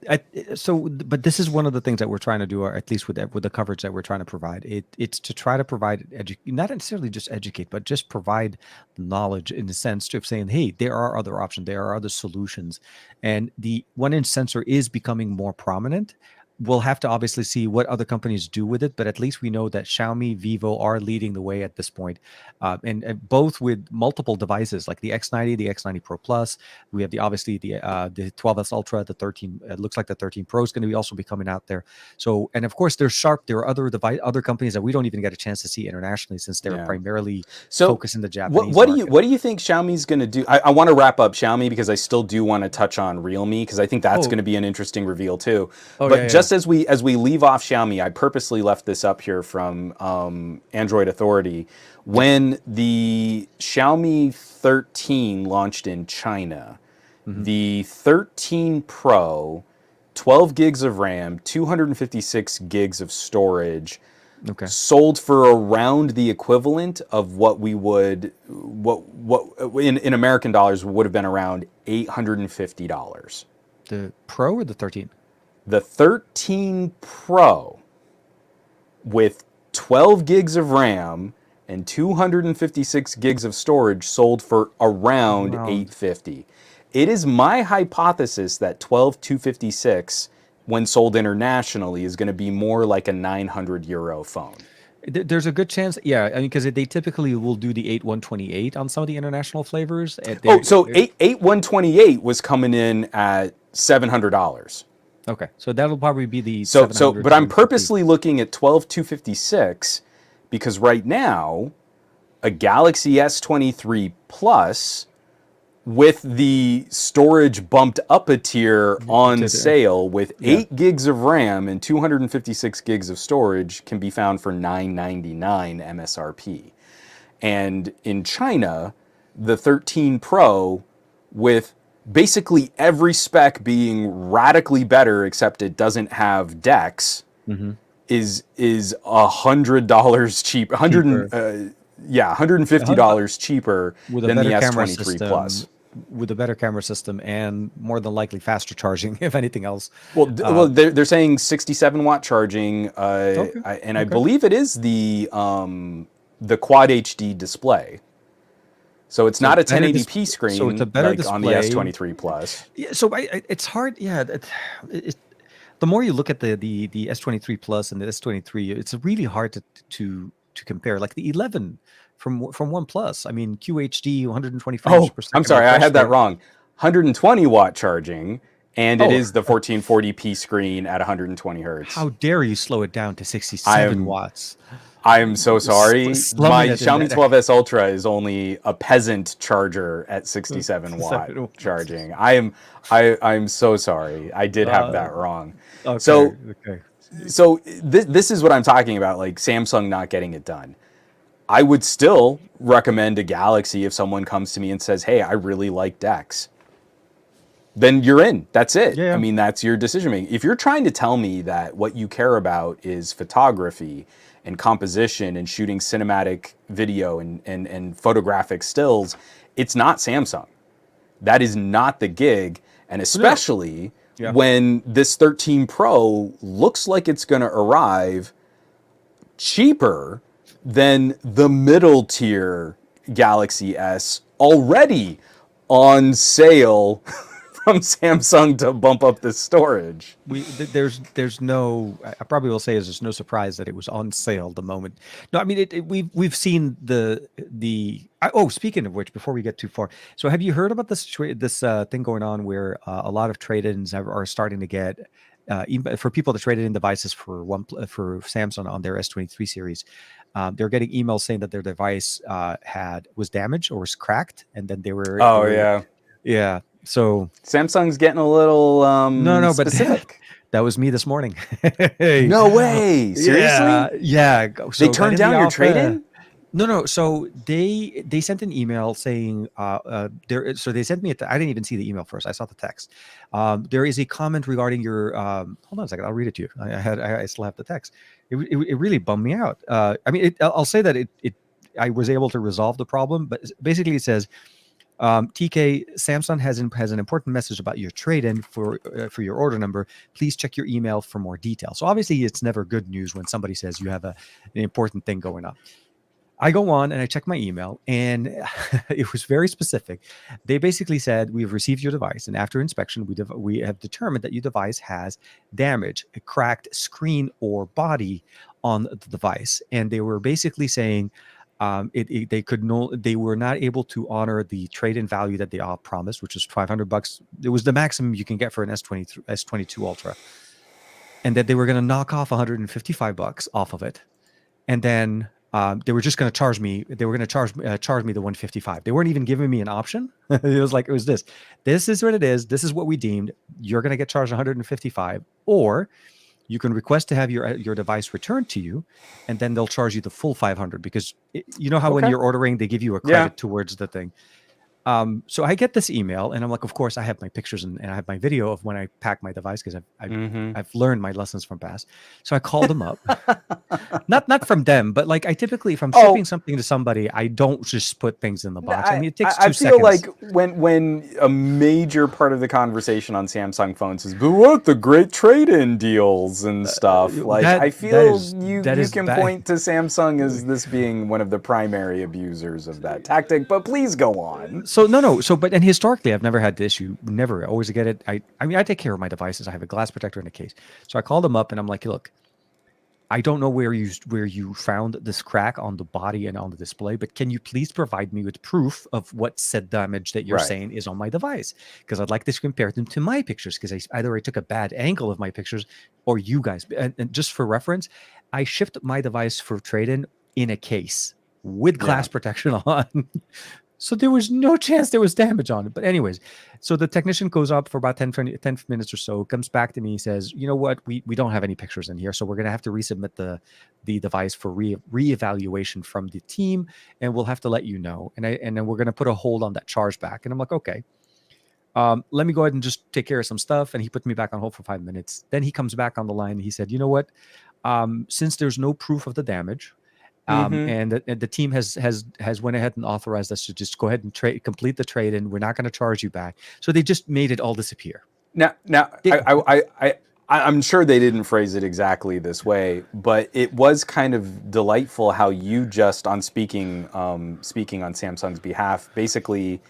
But this is one of the things that we're trying to do, or at least with the coverage that we're trying to provide. It's to try to provide not necessarily just educate, but just provide knowledge in the sense of saying, hey, there are other options, there are other solutions, and the 1-inch sensor is becoming more prominent. We'll have to obviously see what other companies do with it, but at least we know that Xiaomi, Vivo are leading the way at this point, and both with multiple devices like the X90, the X90 Pro Plus. We have the 12S Ultra, the 13. It looks like the 13 Pro is going to also be coming out there. So, and of course, there's Sharp. There are other companies that we don't even get a chance to see internationally since they're primarily focused in the Japanese market. What do you think Xiaomi's going to do? I want to wrap up Xiaomi because I still do want to touch on RealMe because I think that's going to be an interesting reveal too. Just as we leave off Xiaomi, I purposely left this up here from Android Authority. When the Xiaomi 13 launched in China, the 13 Pro, 12 gigs of RAM, 256 gigs of storage, sold for around the equivalent of what we would, what in American dollars would have been around $850. The Pro or the 13? The 13 Pro with 12 gigs of RAM and 256 gigs of storage sold for around $850. It is my hypothesis that 12256, when sold internationally, is going to be more like a 900 euro phone. There's a good chance, yeah. I mean, because they typically will do the 8128 on some of the international flavors. 8128 was coming in at $700. Okay, so that'll probably be the but I'm purposely looking at 12256 because right now, a Galaxy S23 Plus with the storage bumped up a tier on sale with 8 gigs of RAM and 256 gigs of storage can be found for $999 MSRP. And in China, the 13 Pro with basically every spec being radically better except it doesn't have DeX is $100 cheap, $150 cheaper than the S23 Plus. With a better camera system and more than likely faster charging, if anything else. Well, they're saying 67 watt charging, I believe it is the Quad HD display. So it's not a 1080p screen, so it's a better like display on the S23 Plus. Yeah, so it's hard. Yeah, the more you look at the S23 Plus and the S23, it's really hard to compare. Like the 11 from OnePlus. I mean, QHD 120 frames per second. I'm sorry, I had that wrong. 120 watt charging, and it is the 1440p screen at 120 hertz. How dare you slow it down to 67 watts? I am so sorry. My Xiaomi 12s Ultra is only a peasant charger at 67 watt charging. I'm so sorry. I did have that wrong. So this is what I'm talking about, like Samsung not getting it done. I would still recommend a Galaxy if someone comes to me and says, hey, I really like DeX. Then you're in. That's it. I mean, that's your decision making. If you're trying to tell me that what you care about is photography and composition and shooting cinematic video and photographic stills, it's not Samsung. That is not the gig. And especially when this 13 Pro looks like it's going to arrive cheaper than the middle tier Galaxy S already on sale from Samsung to bump up the storage. There's no, I probably will say there's no surprise that it was on sale the moment. No, I mean we've seen the speaking of which, before we get too far, so have you heard about this thing going on where a lot of trade-ins are starting to get for people to trade in devices for Samsung on their S23 series? They're getting emails saying that their device was damaged or was cracked, and then they were So Samsung's getting a little specific. But that was me this morning. No way! Seriously? Yeah. So they turned down your trade-in? No. So they sent an email saying So they sent me I didn't even see the email first. I saw the text. There is a comment regarding your. Hold on a second. I'll read it to you. I still have the text. It really bummed me out. I mean, I'll say that I was able to resolve the problem, but basically it says, TK, Samsung has an important message about your trade-in for your order number. Please check your email for more details. So obviously it's never good news when somebody says you have an important thing going on. I go on and I check my email, and it was very specific. They basically said, we've received your device, and after inspection, we have determined that your device has damage, a cracked screen or body on the device. And they were basically saying they were not able to honor the trade-in value that they all promised, which was $500. It was the maximum you can get for an S22 Ultra, and that they were going to knock off $155 off of it, and then they were just going to charge me. They were going to charge me the $155. They weren't even giving me an option. It was this. This is what it is. This is what we deemed. You're going to get charged $155, or You can request to have your device returned to you, and then they'll charge you the full 500 because you know how when you're ordering, they give you a credit towards the thing. So I get this email, and I'm like, of course, I have my pictures and I have my video of when I pack my device because I've learned my lessons from past. So I called them up, not from them, but like I typically, if I'm shipping something to somebody, I don't just put things in the box. I mean, it takes 2 seconds. I feel like when a major part of the conversation on Samsung phones is, but what the great trade-in deals and stuff. Like I feel you can point to Samsung as this being one of the primary abusers of that tactic. But please go on. So no. And historically, I've never had the issue. Never. I always get it. I mean, I take care of my devices. I have a glass protector in a case. So I called them up and I'm like, look, I don't know where you found this crack on the body and on the display, but can you please provide me with proof of what said damage that you're saying is on my device? Because I'd like to compare them to my pictures, because either I took a bad angle of my pictures or you guys. And just for reference, I shipped my device for trade-in in a case with glass protection on. So there was no chance there was damage on it. But anyways, so the technician goes up for about 10 minutes or so, comes back to me, says, you know what, we don't have any pictures in here, so we're going to have to resubmit the device for reevaluation from the team, and we'll have to let you know. And then we're going to put a hold on that chargeback. And I'm like, okay. Let me go ahead and just take care of some stuff. And he put me back on hold for 5 minutes. Then he comes back on the line. He said, you know what, since there's no proof of the damage, and the team has went ahead and authorized us to just go ahead and complete the trade, and we're not going to charge you back. So they just made it all disappear. Now, I'm sure they didn't phrase it exactly this way, but it was kind of delightful how you just speaking on Samsung's behalf, basically,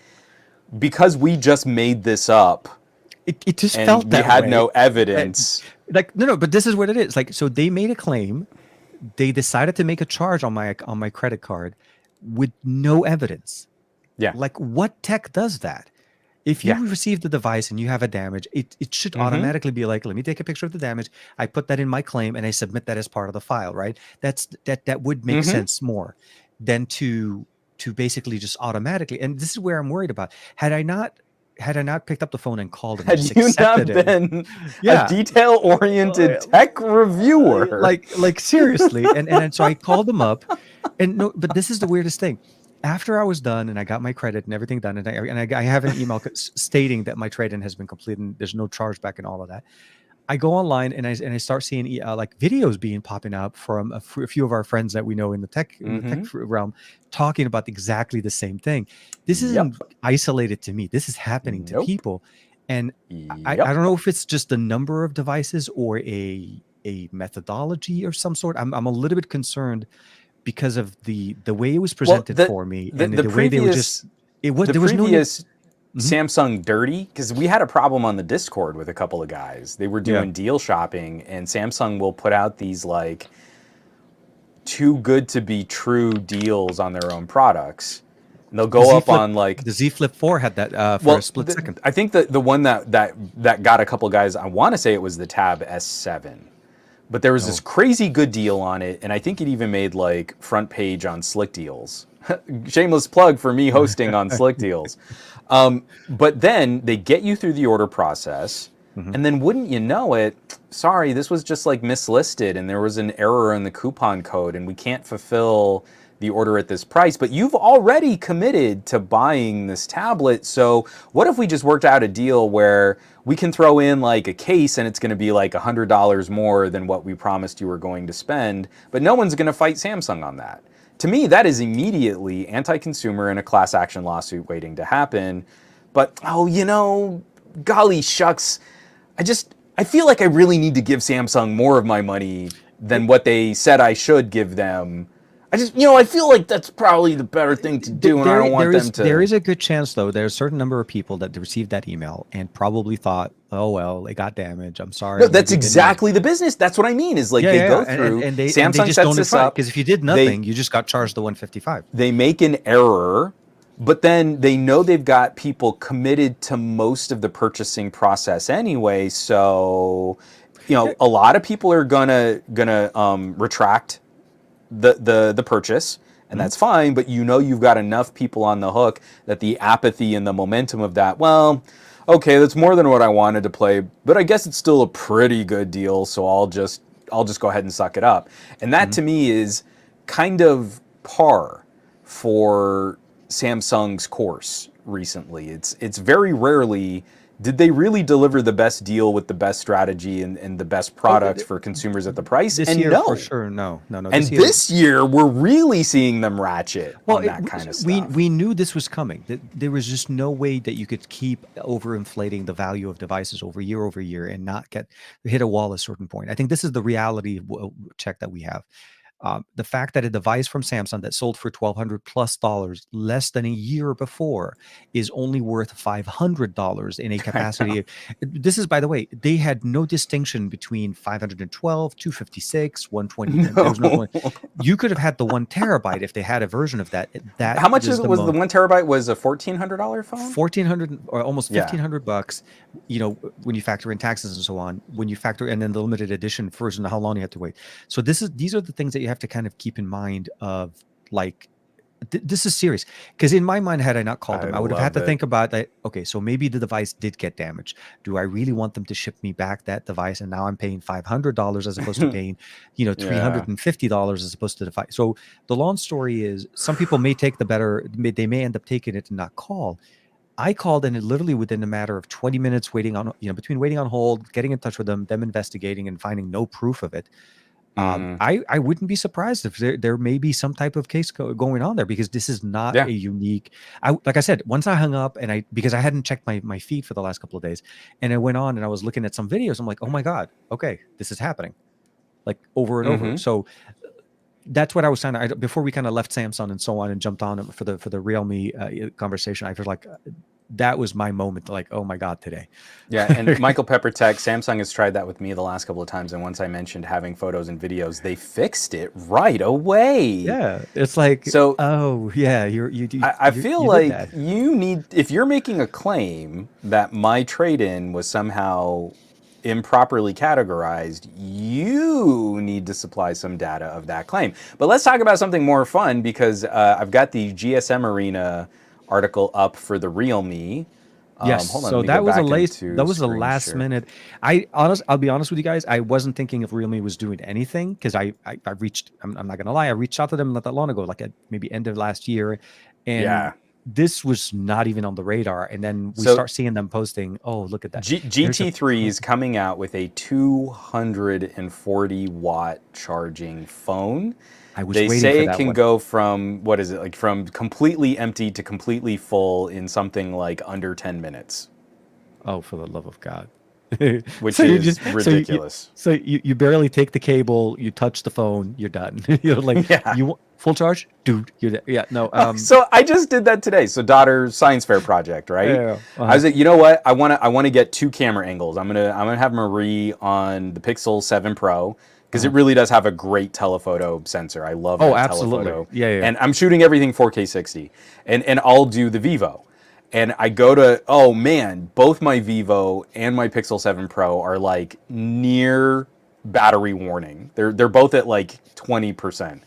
because we just made this up. It just felt that we had no evidence. Like no, but this is what it is. Like, so they made a claim. They decided to make a charge on my credit card with no evidence. Yeah. Like, what tech does that? If you receive the device and you have a damage, it should automatically be like, let me take a picture of the damage. I put that in my claim and I submit that as part of the file, right? That would make sense more than to basically just automatically. And this is where I'm worried about. Had I not picked up the phone and called him, had you not been a detail-oriented tech reviewer, like seriously, and so I called them up, and no, but this is the weirdest thing. After I was done and I got my credit and everything done, and I have an email stating that my trade-in has been completed and there's no chargeback and all of that. I go online and I start seeing like videos popping up from a few of our friends that we know in the tech realm, talking about exactly the same thing. This isn't isolated to me. This is happening to people, and I don't know if it's just the number of devices or a methodology or some sort. I'm a little bit concerned because of the way it was presented for me, and the way they were just. There was no Samsung dirty, because we had a problem on the Discord with a couple of guys. They were doing deal shopping, and Samsung will put out these like too good to be true deals on their own products. And they'll go up on like the Z Flip 4 had that for a split second. I think the one that got a couple of guys, I want to say it was the Tab S7. But there was this crazy good deal on it, and I think it even made like front page on Slick Deals. Shameless plug for me hosting on Slick Deals. But then they get you through the order process, and then wouldn't you know it, sorry, this was just like mislisted, and there was an error in the coupon code, and we can't fulfill the order at this price, but you've already committed to buying this tablet, so what if we just worked out a deal where we can throw in like a case and it's going to be like $100 more than what we promised you were going to spend, but no one's going to fight Samsung on that. To me, that is immediately anti-consumer and a class action lawsuit waiting to happen. But, golly shucks, I feel like I really need to give Samsung more of my money than what they said I should give them. I feel like that's probably the better thing to do, and I don't want them to. There is a good chance, though, there's a certain number of people that received that email and probably thought, oh, well, it got damaged. I'm sorry. No, that's exactly the business. That's what I mean, is like they go through, and Samsung they just sets this up. Because if you did nothing, you just got charged the $155. They make an error, but then they know they've got people committed to most of the purchasing process anyway, so, a lot of people are gonna retract the purchase, and that's fine, but you've got enough people on the hook that the apathy and the momentum of that, well, okay, that's more than what I wanted to play, but I guess it's still a pretty good deal, so I'll just go ahead and suck it up. And that to me is kind of par for Samsung's course recently. It's very rarely did they really deliver the best deal with the best strategy and the best products for consumers at the price? This and year, no. for sure, no. And this year, we're really seeing them ratchet on that kind of stuff. We knew this was coming. There was just no way that you could keep overinflating the value of devices over year and not hit a wall at a certain point. I think this is the reality check that we have. The fact that a device from Samsung that sold for $1,200+ less than a year before is only worth $500 in a capacity. This is, by the way, they had no distinction between 512, 256, 120. No. There was no one. You could have had the 1 terabyte if they had a version of that. How much was the 1 terabyte? Was a $1,400 phone? $1,400 or almost $1,500. You know, when you factor in taxes and so on, when you factor and then the limited edition version, how long you have to wait. So these are the things that you have to kind of keep in mind of, like, this is serious. Because in my mind, had I not called them, I would have had to think about that. Okay, so maybe the device did get damaged. Do I really want them to ship me back that device? And now I'm paying $500 as opposed to paying, $350 as opposed to the device. So the long story is, some people may take the better. They may end up taking it and not call. I called, and it literally within a matter of 20 minutes waiting on, between waiting on hold, getting in touch with them investigating and finding no proof of it. I wouldn't be surprised if there may be some type of case going on there, because this is not a unique. Like I said, once I hung up because I hadn't checked my feed for the last couple of days, and I went on and I was looking at some videos. I'm like, oh my God, okay, this is happening, like over and over. So that's what I was trying to, before we kind of left Samsung and so on and jumped on for the RealMe conversation. I feel like that was my moment, like, oh my God, today. Yeah, and Michael Peppertech, Samsung has tried that with me the last couple of times, and once I mentioned having photos and videos, they fixed it right away. Yeah, it's like, so, oh yeah, I feel like you need, if you're making a claim that my trade-in was somehow improperly categorized, you need to supply some data of that claim. But let's talk about something more fun, because I've got the GSM Arena article up for the RealMe. Yes, hold on, so that was a last share. minute. I'll be honest with you guys, I wasn't thinking if RealMe was doing anything, because I reached, I'm not gonna lie, I reached out to them not that long ago, like at maybe end of last year, and this was not even on the radar. And then we start seeing them posting, oh, look at that. GT3 is coming out with a 240 watt charging phone. They say it can go from, what is it, like from completely empty to completely full in something like under 10 minutes. Oh, for the love of God. Which is ridiculous. So you barely take the cable, you touch the phone, you're done. You're like, you want full charge? Dude, you're there. Yeah, no. So I just did that today. So daughter's science fair project, right? I was like, you know what? I want to get 2 camera angles. I'm gonna have Marie on the Pixel 7 Pro, because it really does have a great telephoto sensor. I love that telephoto. Yeah. And I'm shooting everything 4K 60. And I'll do the Vivo. And I go to, oh man, both my Vivo and my Pixel 7 Pro are like near battery warning. They're both at like 20%.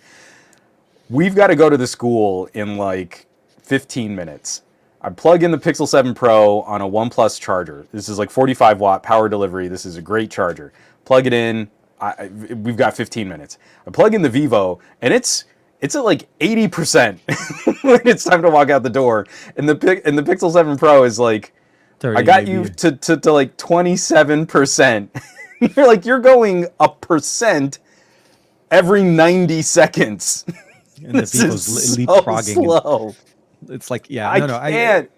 We've got to go to the school in like 15 minutes. I plug in the Pixel 7 Pro on a OnePlus charger. This is like 45 watt power delivery. This is a great charger. Plug it in. We've got 15 minutes. I plug in the Vivo, and it's at like 80% when it's time to walk out the door. And the Pixel 7 Pro is like, I got you to like 27%. You're like, you're going a percent every 90 seconds. And the Vivo's leapfrogging. Slow. It's like, I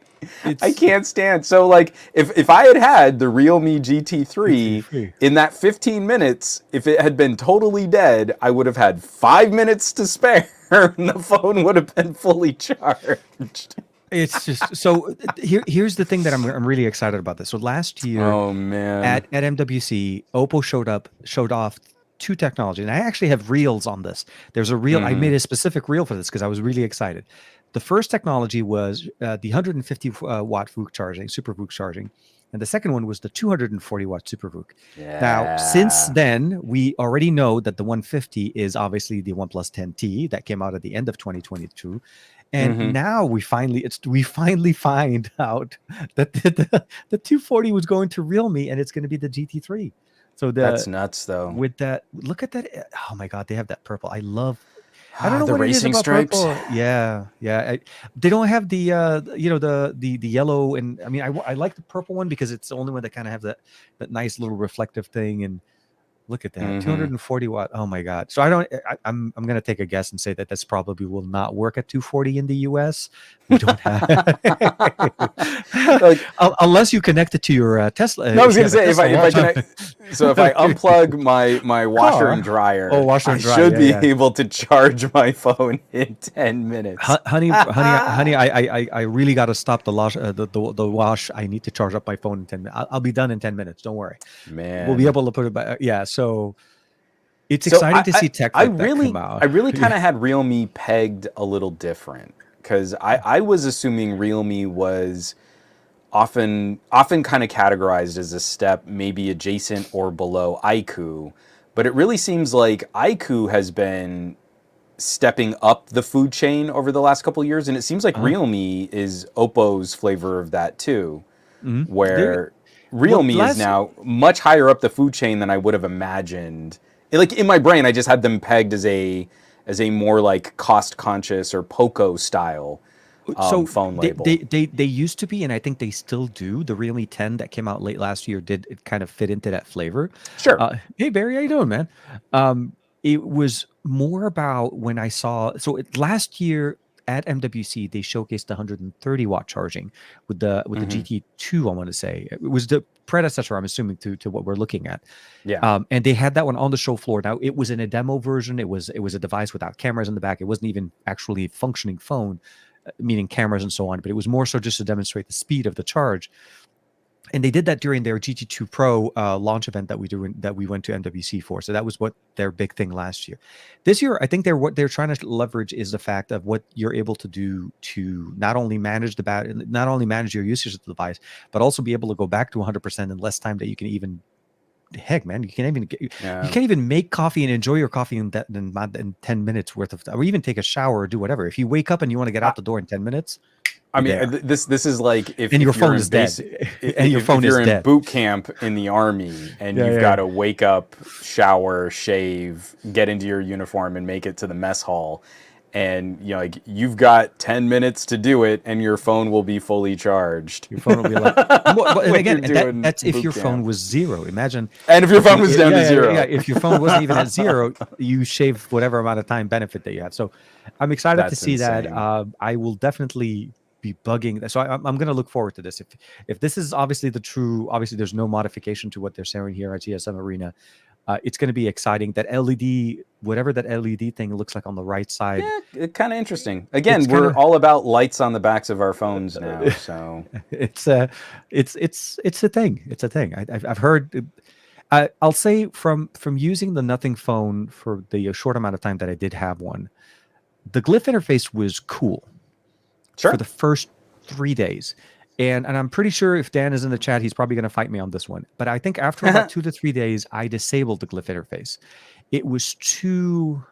can't stand. So like, if I had the RealMe GT3 in that 15 minutes, if it had been totally dead, I would have had 5 minutes to spare, and the phone would have been fully charged. It's just so. Here's the thing that I'm really excited about this. So last year, oh man, at MWC, Oppo showed off 2 technology, and I actually have reels on this. There's a reel. I made a specific reel for this because I was really excited. The first technology was the 150 watt VOOC charging, super VOOC charging, and the second one was the 240-watt SuperVOOC. Yeah. Now, since then, we already know that the 150 is obviously the OnePlus 10T that came out at the end of 2022. And now we finally find out that the 240 was going to RealMe, and it's going to be the GT3. So that's nuts, though. With that, look at that! Oh my God, they have that purple. I don't know the what racing it is about stripes. purple. Yeah. They don't have the the yellow, and I mean I like the purple one because it's the only one that kind of have that nice little reflective thing. And look at that, 240 watt. Oh my God! So I'm gonna take a guess and say that that's probably will not work at 240 in the US. We don't have unless you connect it to your Tesla. No, I was gonna say if I connect. So if I unplug my washer and dryer, I should be able to charge my phone in 10 minutes. Honey, I really got to stop the wash. I need to charge up my phone in 10 minutes. I'll be done in 10 minutes. Don't worry. Man, we'll be able to put it back. Yeah. So it's exciting to see tech like that come out. I really kind of had RealMe pegged a little different because I was assuming RealMe was often kind of categorized as a step maybe adjacent or below IQ, but it really seems like IQ has been stepping up the food chain over the last couple of years, and it seems like RealMe is Oppo's flavor of that too, where RealMe is now much higher up the food chain than I would have imagined. Like in my brain, I just had them pegged as a more like cost conscious or Poco style phone label. They used to be, and I think they still do. The Realme 10 that came out late last year it kind of fit into that flavor. Sure. Hey Barry, how you doing, man? It was more about when I saw last year at MWC they showcased the 130 watt charging with the GT2. I want to say it was the predecessor, I'm assuming, to what we're looking at. Yeah. And they had that one on the show floor. Now it was in a demo version. It was a device without cameras in the back. It wasn't even actually a functioning phone, meaning cameras and so on, but it was more so just to demonstrate the speed of the charge. And they did that during their GT2 Pro launch event that we went to MWC for. So that was what their big thing last year. This year, I think what they're trying to leverage is the fact of what you're able to do to not only manage your usage of the device, but also be able to go back to 100% in less time that you can even. Heck, man, you can't even make coffee and enjoy your coffee in 10 minutes worth of, or even take a shower or do whatever. If you wake up and you want to get out the door in 10 minutes. I mean, this is like if your phone is dead, and your phone is dead. If you're in boot camp in the army and you've got to wake up, shower, shave, get into your uniform, and make it to the mess hall, and you've got 10 minutes to do it, and your phone will be fully charged. Your phone will be like, and again, that's if your phone was zero. Imagine, and if your phone was down to zero. Yeah, if your phone wasn't even at zero, you shave whatever amount of time benefit that you have. So, I'm excited to see that. I will definitely be bugging. So I'm going to look forward to this. If this is obviously there's no modification to what they're saying here at GSM Arena. It's going to be exciting. That LED, whatever that LED thing looks like on the right side. Yeah, it's kind of interesting. Again, we're all about lights on the backs of our phones now. So it's a thing. It's a thing. I've heard. I'll say from using the Nothing phone for the short amount of time that I did have one, the glyph interface was cool. Sure. For the first 3 days. And I'm pretty sure if Dan is in the chat, he's probably going to fight me on this one. But I think after about 2 to 3 days, I disabled the glyph interface. It was too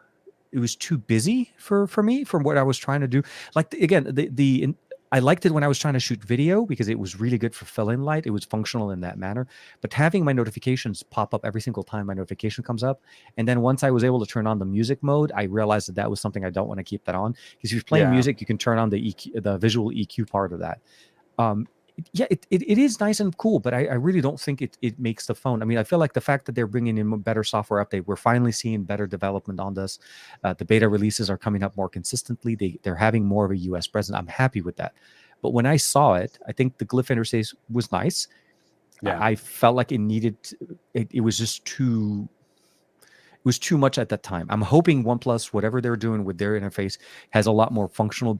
busy for me from what I was trying to do. Like again, I liked it when I was trying to shoot video because it was really good for fill-in light. It was functional in that manner. But having my notifications pop up every single time my notification comes up, and then once I was able to turn on the music mode, I realized that was something I don't want to keep that on. Because if you're playing music, you can turn on the EQ, the visual EQ part of that. It is nice and cool, but I really don't think it makes the phone. I mean, I feel like the fact that they're bringing in a better software update, we're finally seeing better development on this. The beta releases are coming up more consistently. They're having more of a US presence. I'm happy with that. But when I saw it, I think the glyph interface was nice. Yeah. I felt like it was just too. It was too much at that time. I'm hoping OnePlus, whatever they're doing with their interface, has a lot more functional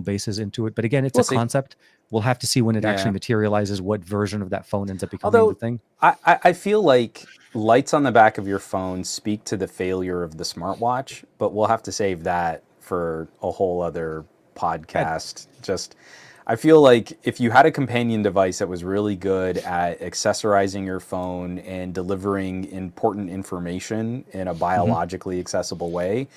bases into it. But again, it's a concept. We'll have to see when it actually materializes what version of that phone ends up becoming the thing. I feel like lights on the back of your phone speak to the failure of the smartwatch, but we'll have to save that for a whole other podcast. I feel like if you had a companion device that was really good at accessorizing your phone and delivering important information in a biologically accessible way,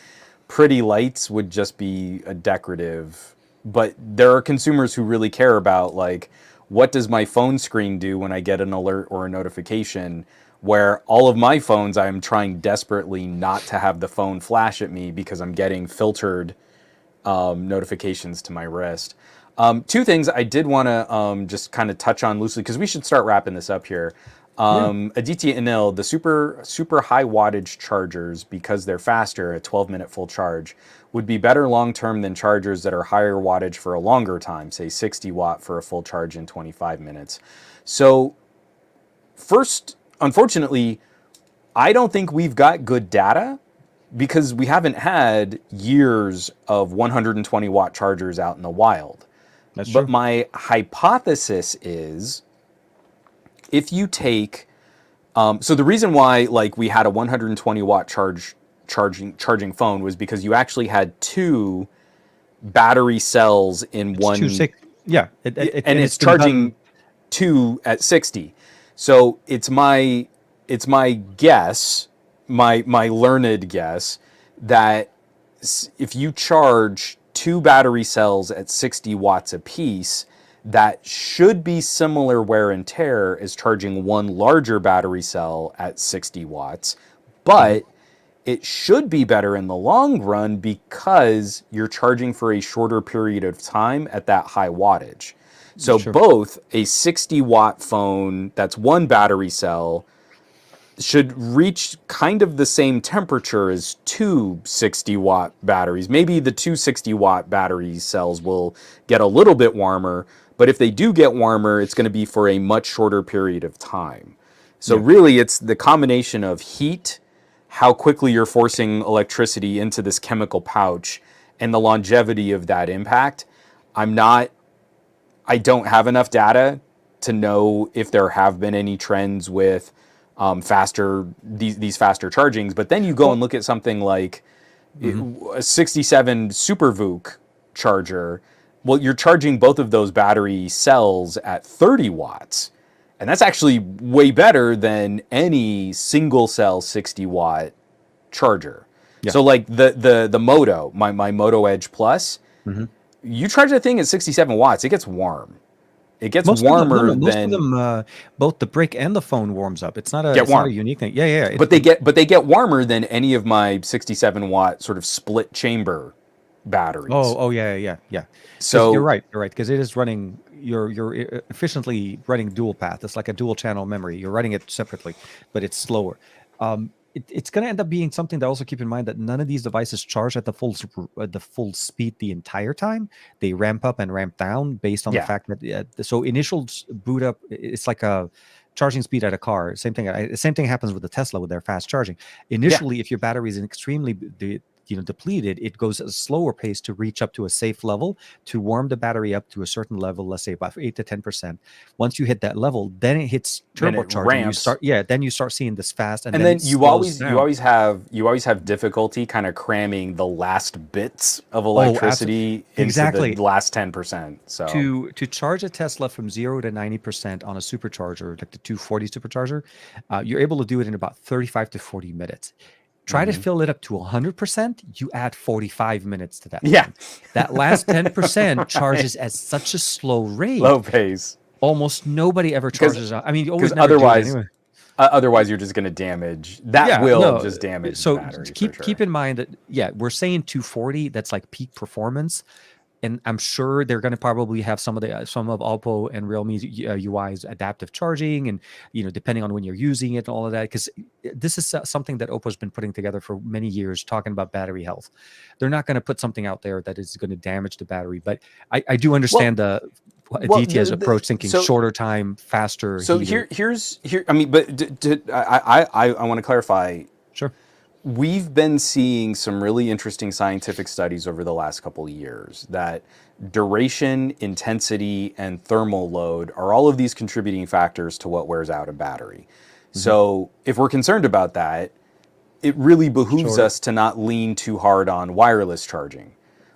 pretty lights would just be a decorative. But there are consumers who really care about, like, what does my phone screen do when I get an alert or a notification? Where all of my phones, I'm trying desperately not to have the phone flash at me because I'm getting filtered notifications to my wrist. Two things I did want to just kind of touch on loosely, because we should start wrapping this up here. Aditya Anil, the super high wattage chargers, because they're faster, a 12-minute full charge, would be better long-term than chargers that are higher wattage for a longer time, say 60 watt for a full charge in 25 minutes. So first, unfortunately, I don't think we've got good data because we haven't had years of 120 watt chargers out in the wild. That's true. But my hypothesis is, if you take, so the reason why like we had a 120 watt charging phone was because you actually had two battery cells in one. Yeah, and it's charging two at 60. So it's my guess, my learned guess, that if you charge two battery cells at 60 watts apiece, that should be similar wear and tear as charging one larger battery cell at 60 watts, but it should be better in the long run because you're charging for a shorter period of time at that high wattage. So both a 60 watt phone that's one battery cell should reach kind of the same temperature as two 60 watt batteries. Maybe the two 60 watt battery cells will get a little bit warmer, but if they do get warmer, it's going to be for a much shorter period of time. So really, it's the combination of heat, how quickly you're forcing electricity into this chemical pouch, and the longevity of that impact. I don't have enough data to know if there have been any trends with these faster chargings. But then you go and look at something like a 67 Super VOOC charger. Well, you're charging both of those battery cells at 30 watts. And that's actually way better than any single cell 60 watt charger. Yeah. So like the Moto, my Moto Edge Plus, you charge that thing at 67 watts, it gets warm. It gets warmer than most of them. Both the brick and the phone warms up. It's not a unique thing. Yeah. But they get warmer than any of my 67 watt sort of split chamber batteries. Oh yeah. So you're right because it is running. You're efficiently running dual path. It's like a dual channel memory. You're running it separately, but it's slower. It's going to end up being something to also keep in mind that none of these devices charge at the full speed the entire time. They ramp up and ramp down based on the fact that so initial boot up, it's like a charging speed at a car. Same thing happens with the Tesla with their fast charging. Initially, if your battery is extremely depleted, it goes at a slower pace to reach up to a safe level to warm the battery up to a certain level, let's say about 8 to 10%. Once you hit that level, then it hits turbocharging. Then you start seeing this fast, and then you always have difficulty kind of cramming the last bits of electricity into the last 10%. So to charge a Tesla from 0 to 90% on a supercharger, like the 240 supercharger, you're able to do it in about 35 to 40 minutes. Try to fill it up to 100%, you add 45 minutes to that. Yeah. That last 10% charges at such a slow rate. Low pace. Almost nobody ever charges. I mean, you always otherwise you're just going to damage. Just damage the battery. Keep in mind that, we're saying 240, that's like peak performance. And I'm sure they're going to probably have some of Oppo and Realme's UI's adaptive charging, and depending on when you're using it and all of that, because this is something that Oppo's been putting together for many years, talking about battery health. They're not going to put something out there that is going to damage the battery, but I do understand Aditya's approach, thinking shorter time, faster. So here's. I mean, but I want to clarify. Sure. We've been seeing some really interesting scientific studies over the last couple of years that duration, intensity, and thermal load are all of these contributing factors to what wears out a battery. So if we're concerned about that, it really behooves us to not lean too hard on wireless charging.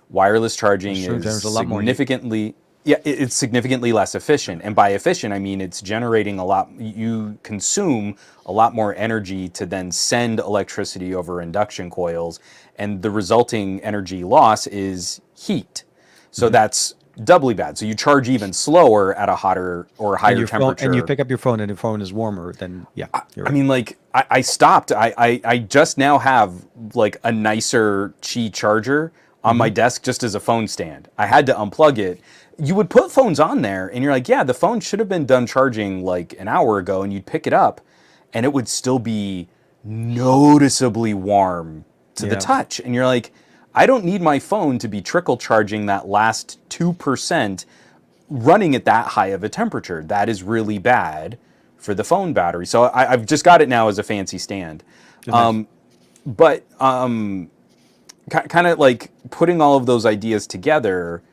Wireless charging is significantly... Yeah, it's significantly less efficient. And by efficient, I mean it's generating a lot, you consume a lot more energy to then send electricity over induction coils. And the resulting energy loss is heat. So that's doubly bad. So you charge even slower at a hotter or higher temperature. And you pick up your phone and your phone is warmer, then yeah. I mean, like, I stopped. I just now have like a nicer Qi charger on my desk just as a phone stand. I had to unplug it. You would put phones on there and you're like, yeah, the phone should have been done charging like an hour ago, and you'd pick it up and it would still be noticeably warm to the touch. And you're like, I don't need my phone to be trickle charging that last 2% running at that high of a temperature. That is really bad for the phone battery. So I've just got it now as a fancy stand. But kind of like putting all of those ideas together,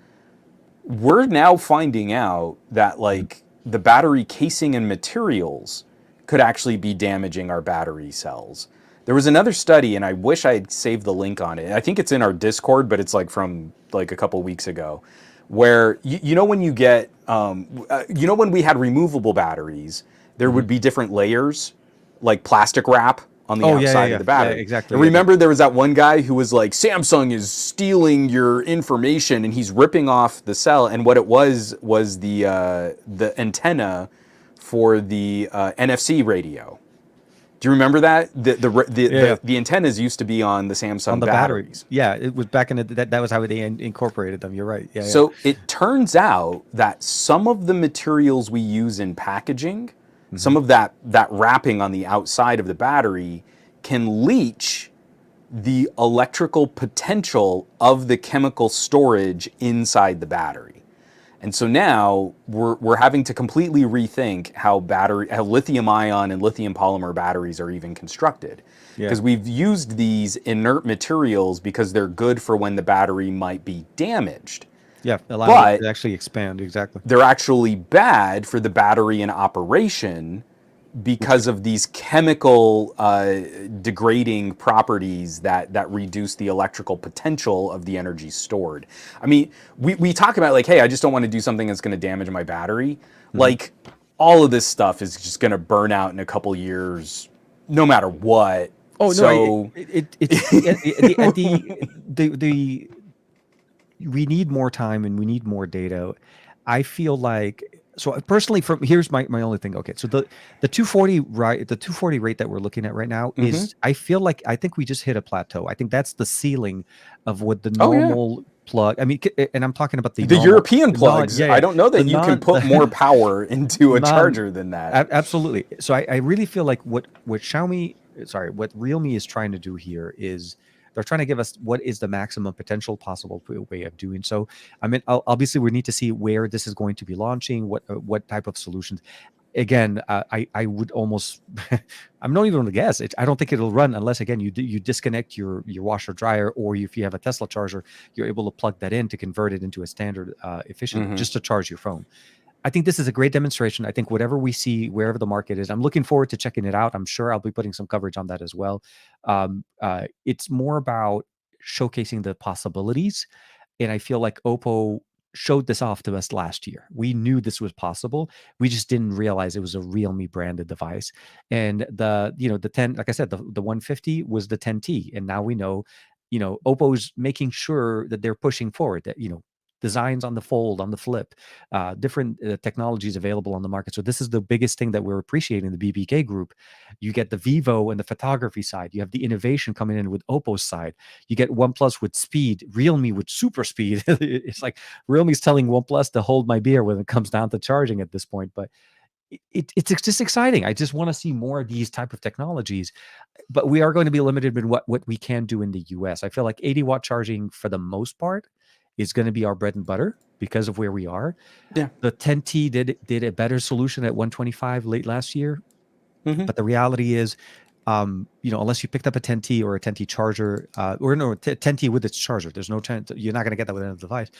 we're now finding out that like the battery casing and materials could actually be damaging our battery cells. There was another study, and I wish I had saved the link on it. I think it's in our Discord, but it's like from like a couple weeks ago, where you know when you get, you know when we had removable batteries, there would be different layers, like plastic wrap on the outside of the battery. Yeah, exactly. And remember there was that one guy who was like, Samsung is stealing your information, and he's ripping off the cell. And what it was the antenna for the NFC radio. Do you remember that? The antennas used to be on the Samsung on the batteries. Yeah, it was back in that was how they incorporated them. You're right. Yeah. So it turns out that some of the materials we use in packaging, some of that wrapping on the outside of the battery can leach the electrical potential of the chemical storage inside the battery. And so now we're having to completely rethink how lithium ion and lithium polymer batteries are even constructed. Because we've used these inert materials because they're good for when the battery might be damaged. Yeah, allow it to actually expand, exactly. They're actually bad for the battery in operation because of these chemical degrading properties that reduce the electrical potential of the energy stored. I mean, we talk about like, hey, I just don't want to do something that's going to damage my battery. Like, all of this stuff is just going to burn out in a couple years, no matter what. Oh, so, no, we need more time and we need more data. I feel like, so personally, here's my only thing. Okay, so the 240 rate that we're looking at right now is, I think we just hit a plateau. I think that's the ceiling of what the normal plug. I mean, and I'm talking about the European plugs. I don't know that you can put more power into a charger than that. Absolutely. So I really feel like what RealMe is trying to do here is, they're trying to give us what is the maximum potential possible way of doing so. I mean, obviously, we need to see where this is going to be launching, what type of solutions. Again, I would almost, I'm not even going to guess. I don't think it'll run unless, again, you disconnect your washer dryer, or if you have a Tesla charger, you're able to plug that in to convert it into a standard efficient just to charge your phone. I think this is a great demonstration. I think whatever we see, wherever the market is, I'm looking forward to checking it out. I'm sure I'll be putting some coverage on that as well. It's more about showcasing the possibilities. And I feel like Oppo showed this off to us last year. We knew this was possible. We just didn't realize it was a RealMe branded device. And the 10, like I said, the 150 was the 10T. And now we know, Oppo's making sure that they're pushing forward, that, designs on the fold, on the flip, different technologies available on the market. So this is the biggest thing that we're appreciating, the BBK group. You get the Vivo and the photography side. You have the innovation coming in with Oppo's side. You get OnePlus with speed, RealMe with super speed. It's like RealMe's telling OnePlus to hold my beer when it comes down to charging at this point. But it's just exciting. I just want to see more of these type of technologies. But we are going to be limited in what we can do in the US. I feel like 80-watt charging for the most part is going to be our bread and butter because of where we are. Yeah. The 10T did a better solution at 125 late last year. But the reality is, unless you picked up a 10T or a 10T charger, 10T with its charger, there's no chance, you're not going to get that with another device.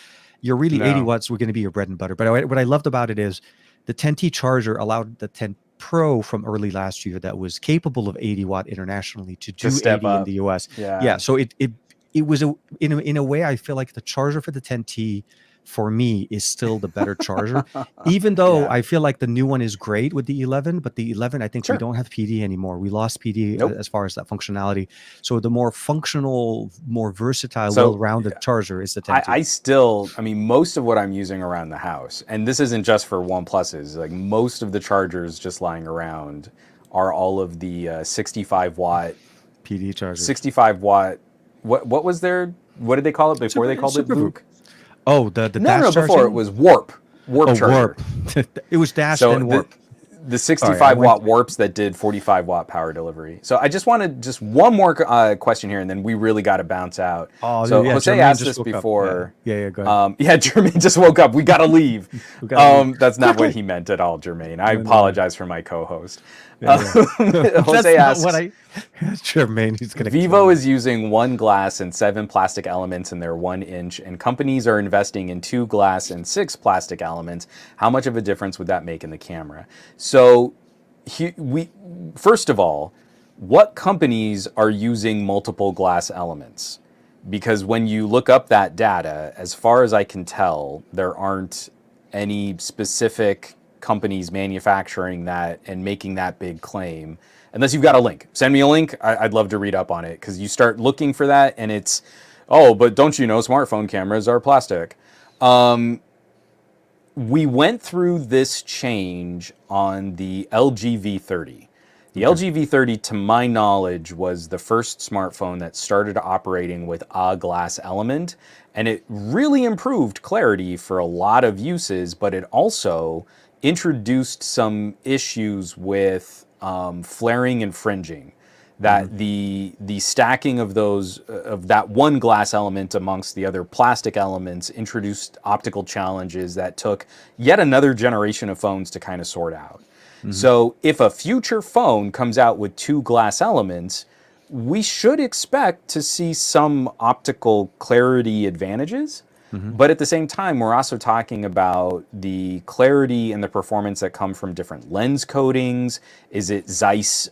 You're really 80 watts, we're going to be your bread and butter. But what I loved about it is the 10T charger allowed the 10 Pro from early last year that was capable of 80 watt internationally to do 80 in the US. Yeah. So it was in a way, I feel like the charger for the 10T for me is still the better charger. Even though I feel like the new one is great with the 11, but the 11, I think we don't have PD anymore. We lost PD as far as that functionality. So the more functional, more versatile, well-rounded charger is the 10T. I mean, most of what I'm using around the house, and this isn't just for OnePluses, like most of the chargers just lying around are all of the 65 watt PD chargers. 65 watt. What was their? What did they call it before they called it VOOC? Oh, the dash before charging? it was warp charger. Warp. It was dash and warp. The 65 watt warps that did 45 watt power delivery. So I just wanted one more question here, and then we really got to bounce out. Oh, so yeah, Jose Jermaine asked this before. Yeah, go ahead. Jermaine just woke up. We got to leave. That's not what he meant at all, Jermaine. I apologize for my co-host. Jose asks, Jermaine, he's gonna Vivo is using 1 glass and 7 plastic elements in their 1 inch, and companies are investing in 2 glass and 6 plastic elements. How much of a difference would that make in the camera? So, first of all, what companies are using multiple glass elements? Because when you look up that data, as far as I can tell, there aren't any specific companies manufacturing that and making that big claim, unless you've got a link. Send me a link. I'd love to read up on it, because you start looking for that and it's, but don't you know smartphone cameras are plastic. We went through this change on the LG V30. The LG V30, to my knowledge, was the first smartphone that started operating with a glass element, and it really improved clarity for a lot of uses, but it also introduced some issues with flaring and fringing. That the stacking of that 1 glass element amongst the other plastic elements introduced optical challenges that took yet another generation of phones to kind of sort out. So if a future phone comes out with 2 glass elements, we should expect to see some optical clarity advantages. But at the same time, we're also talking about the clarity and the performance that come from different lens coatings. Is it Zeiss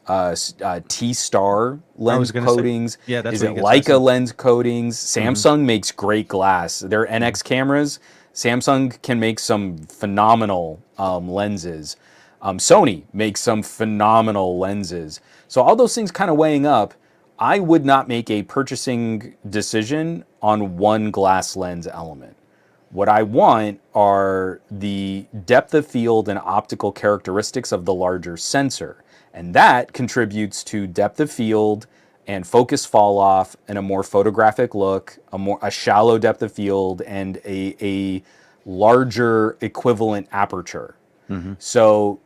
T-Star lens coatings? Is it Leica lens coatings? Samsung makes great glass. Their NX cameras, Samsung can make some phenomenal lenses. Sony makes some phenomenal lenses. So all those things kind of weighing up, I would not make a purchasing decision on 1 glass lens element. What I want are the depth of field and optical characteristics of the larger sensor. And that contributes to depth of field and focus fall off and a more photographic look, a shallow depth of field, and a larger equivalent aperture. So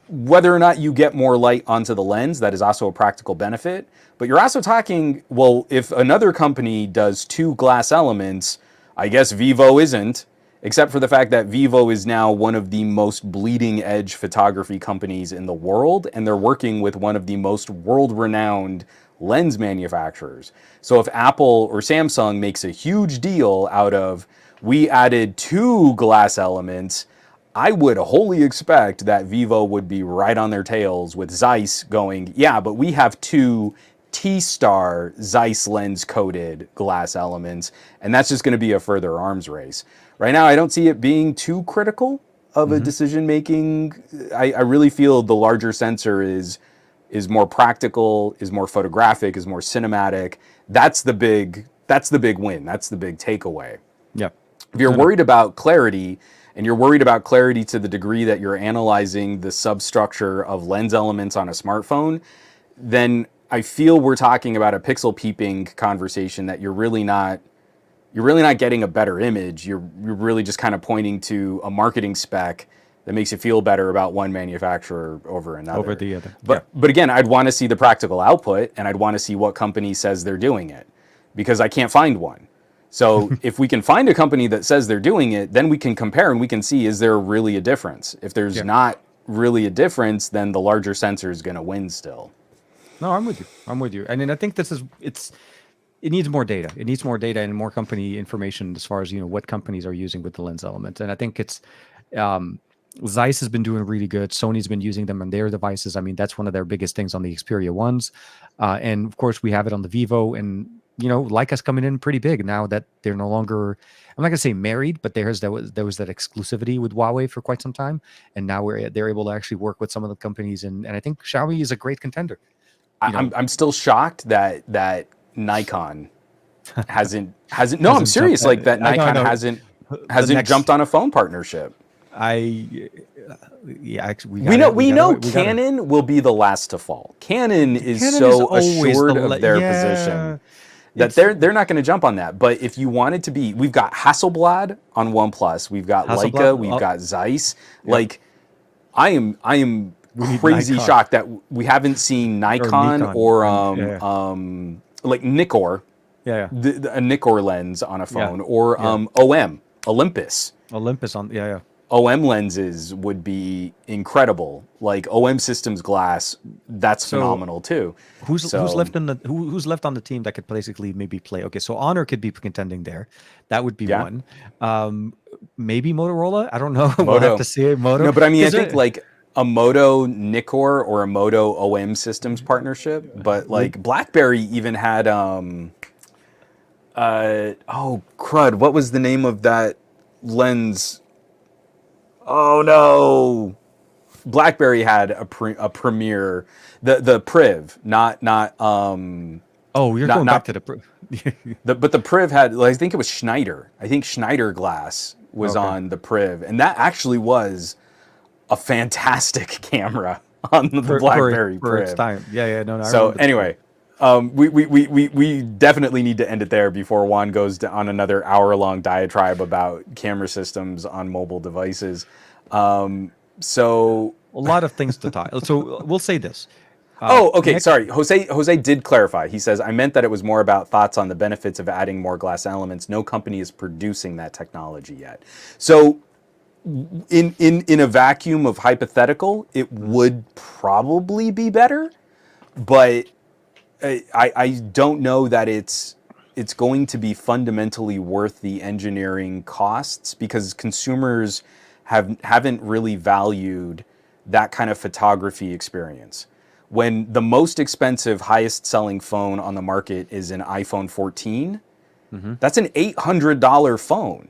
whether or not you get more light onto the lens, that is also a practical benefit. But you're also talking, well, if another company does 2 glass elements, I guess Vivo isn't, except for the fact that Vivo is now one of the most bleeding edge photography companies in the world, and they're working with one of the most world-renowned lens manufacturers. So if Apple or Samsung makes a huge deal out of, we added 2 glass elements, I would wholly expect that Vivo would be right on their tails with Zeiss going, yeah, but we have 2 T-Star Zeiss lens coated glass elements, and that's just going to be a further arms race. Right now, I don't see it being too critical of a decision making. I really feel the larger sensor is more practical, is more photographic, is more cinematic. That's the big win. That's the big takeaway. Yeah. If you're worried about clarity, and you're worried about clarity to the degree that you're analyzing the substructure of lens elements on a smartphone, then I feel we're talking about a pixel peeping conversation that you're really not getting a better image. You're really just kind of pointing to a marketing spec that makes you feel better about one manufacturer over another. Over the other. But again, I'd want to see the practical output, and I'd want to see what company says they're doing it, because I can't find one. So if we can find a company that says they're doing it, then we can compare and we can see, is there really a difference? If there's not really a difference, then the larger sensor is going to win still. No, I'm with you. And then I think it needs more data. It needs more data and more company information as far as, what companies are using with the lens element. And I think it's, Zeiss has been doing really good. Sony's been using them on their devices. I mean, that's one of their biggest things on the Xperia ones. And of course we have it on the Vivo, and Leica's coming in pretty big now that they're no longer, I'm not gonna say married, but there was that exclusivity with Huawei for quite some time, and now they're able to actually work with some of the companies, and I think Xiaomi is a great contender. I'm still shocked that Nikon hasn't. No, I'm serious. Like that Nikon hasn't jumped on a phone partnership. We know Canon will be the last to fall. Canon is so assured of their position that they're not going to jump on that. But if you wanted to be, we've got Hasselblad on OnePlus, we've got Leica, we've got Zeiss. Yep. Like, I am crazy shocked that we haven't seen Nikon or like Nikkor, a Nikkor lens on a phone, or Olympus on OM lenses would be incredible. Like OM Systems glass, that's phenomenal too. Who's left on the team that could basically maybe play? Okay, so Honor could be contending there. That would be one. Maybe Motorola. I don't know. We'll have to see. Moto. No, but I mean, I think like a Moto Nikkor or a Moto OM Systems partnership. But like BlackBerry even had oh crud, what was the name of that lens? Oh no! BlackBerry had a Premier, the Priv, not. Oh, you're going back to the Priv. But the Priv had, I think it was Schneider. I think Schneider glass was on the Priv, and that actually was a fantastic camera on the BlackBerry Priv. Its time. No. So anyway. We definitely need to end it there before Juan goes on another hour-long diatribe about camera systems on mobile devices. So a lot of things to talk. So we'll say this. Sorry. Jose did clarify. He says, I meant that it was more about thoughts on the benefits of adding more glass elements. No company is producing that technology yet. So in a vacuum of hypothetical, it would probably be better, but I don't know that it's going to be fundamentally worth the engineering costs, because consumers haven't really valued that kind of photography experience. When the most expensive, highest selling phone on the market is an iPhone 14, that's an $800 phone.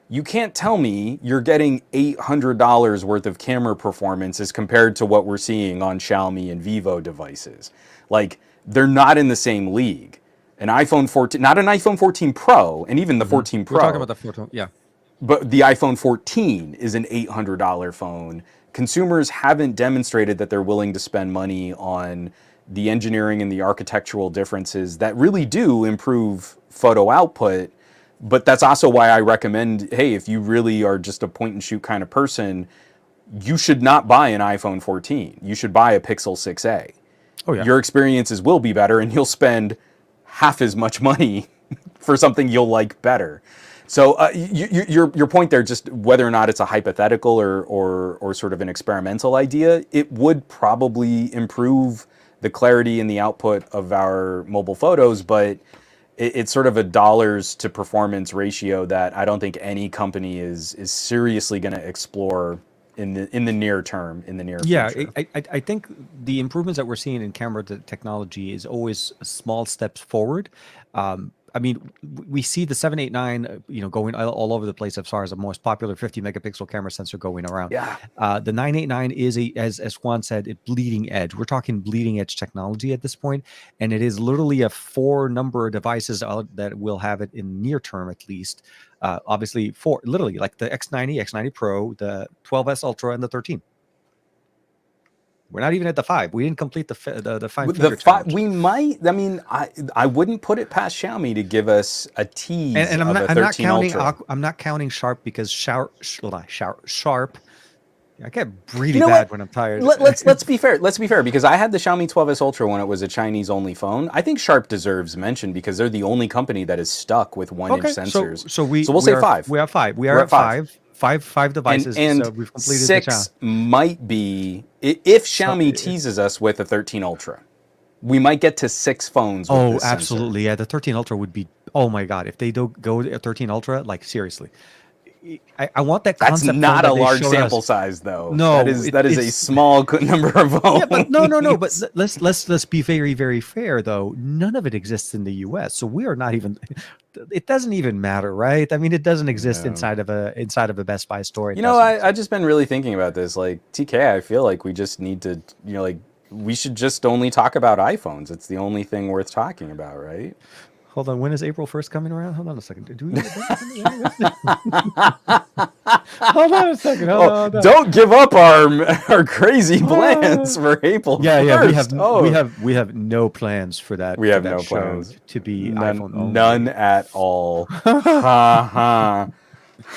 You can't tell me you're getting $800 worth of camera performance as compared to what we're seeing on Xiaomi and Vivo devices. Like, they're not in the same league. An iPhone 14, not an iPhone 14 Pro, and even the 14 Pro. We're talking about the 14, But the iPhone 14 is an $800 phone. Consumers haven't demonstrated that they're willing to spend money on the engineering and the architectural differences that really do improve photo output. But that's also why I recommend, hey, if you really are just a point and shoot kind of person, you should not buy an iPhone 14. You should buy a Pixel 6a. Your experiences will be better, and you'll spend half as much money for something you'll like better. So your point there, just whether or not it's a hypothetical or sort of an experimental idea, it would probably improve the clarity and the output of our mobile photos, but it's sort of a dollars to performance ratio that I don't think any company is seriously going to explore in the near term, in the near future. I think the improvements that we're seeing in camera technology is always small steps forward. I mean, we see the 789, going all over the place as far as the most popular 50 megapixel camera sensor going around. The 989 is as Juan said, it bleeding edge. We're talking bleeding edge technology at this point, and it is literally a 4 number of devices that will have it in near term at least. Obviously, 4, literally like the X90, X90 Pro, the 12S Ultra, and the 13. We're not even at the 5. We didn't complete the 5. The 5, we might. I mean, I wouldn't put it past Xiaomi to give us a tease and of a 13 Ultra. I'm not counting Sharp, because Sharp. I get really bad when I'm tired. Let's be fair. Let's be fair, because I had the Xiaomi 12S Ultra when it was a Chinese-only phone. I think Sharp deserves mention because they're the only company that is stuck with 1-inch sensors. So we'll say 5. We have 5. We are at 5. Five devices, and so we've completed 6 might be, if Xiaomi teases us with a 13 Ultra, we might get to 6 phones with this absolutely. sensor. The 13 Ultra would be, oh my god, if they don't go to a 13 Ultra, like seriously. I want that That's concept. not phone a that they shlarge showed sample us. size, though. No, that is a small number of phones. Yeah, but no. But let's be very, very fair though. None of it exists in the U.S., so we are not even. It doesn't even matter, right? I mean, it doesn't exist Yeah. inside of a Best Buy store. It You know, doesn't. I just been really thinking about this. Like TK, I feel like we just need to, like we should just only talk about iPhones. It's the only thing worth talking about, right? Hold on, when is April 1st coming around? Hold on a second. Do we? Hold on a second. Hold on. Don't give up our crazy plans for April. Yeah, 1st. we have no plans for that. We have that no show plans to be iPhone only. None at all. Ha ha.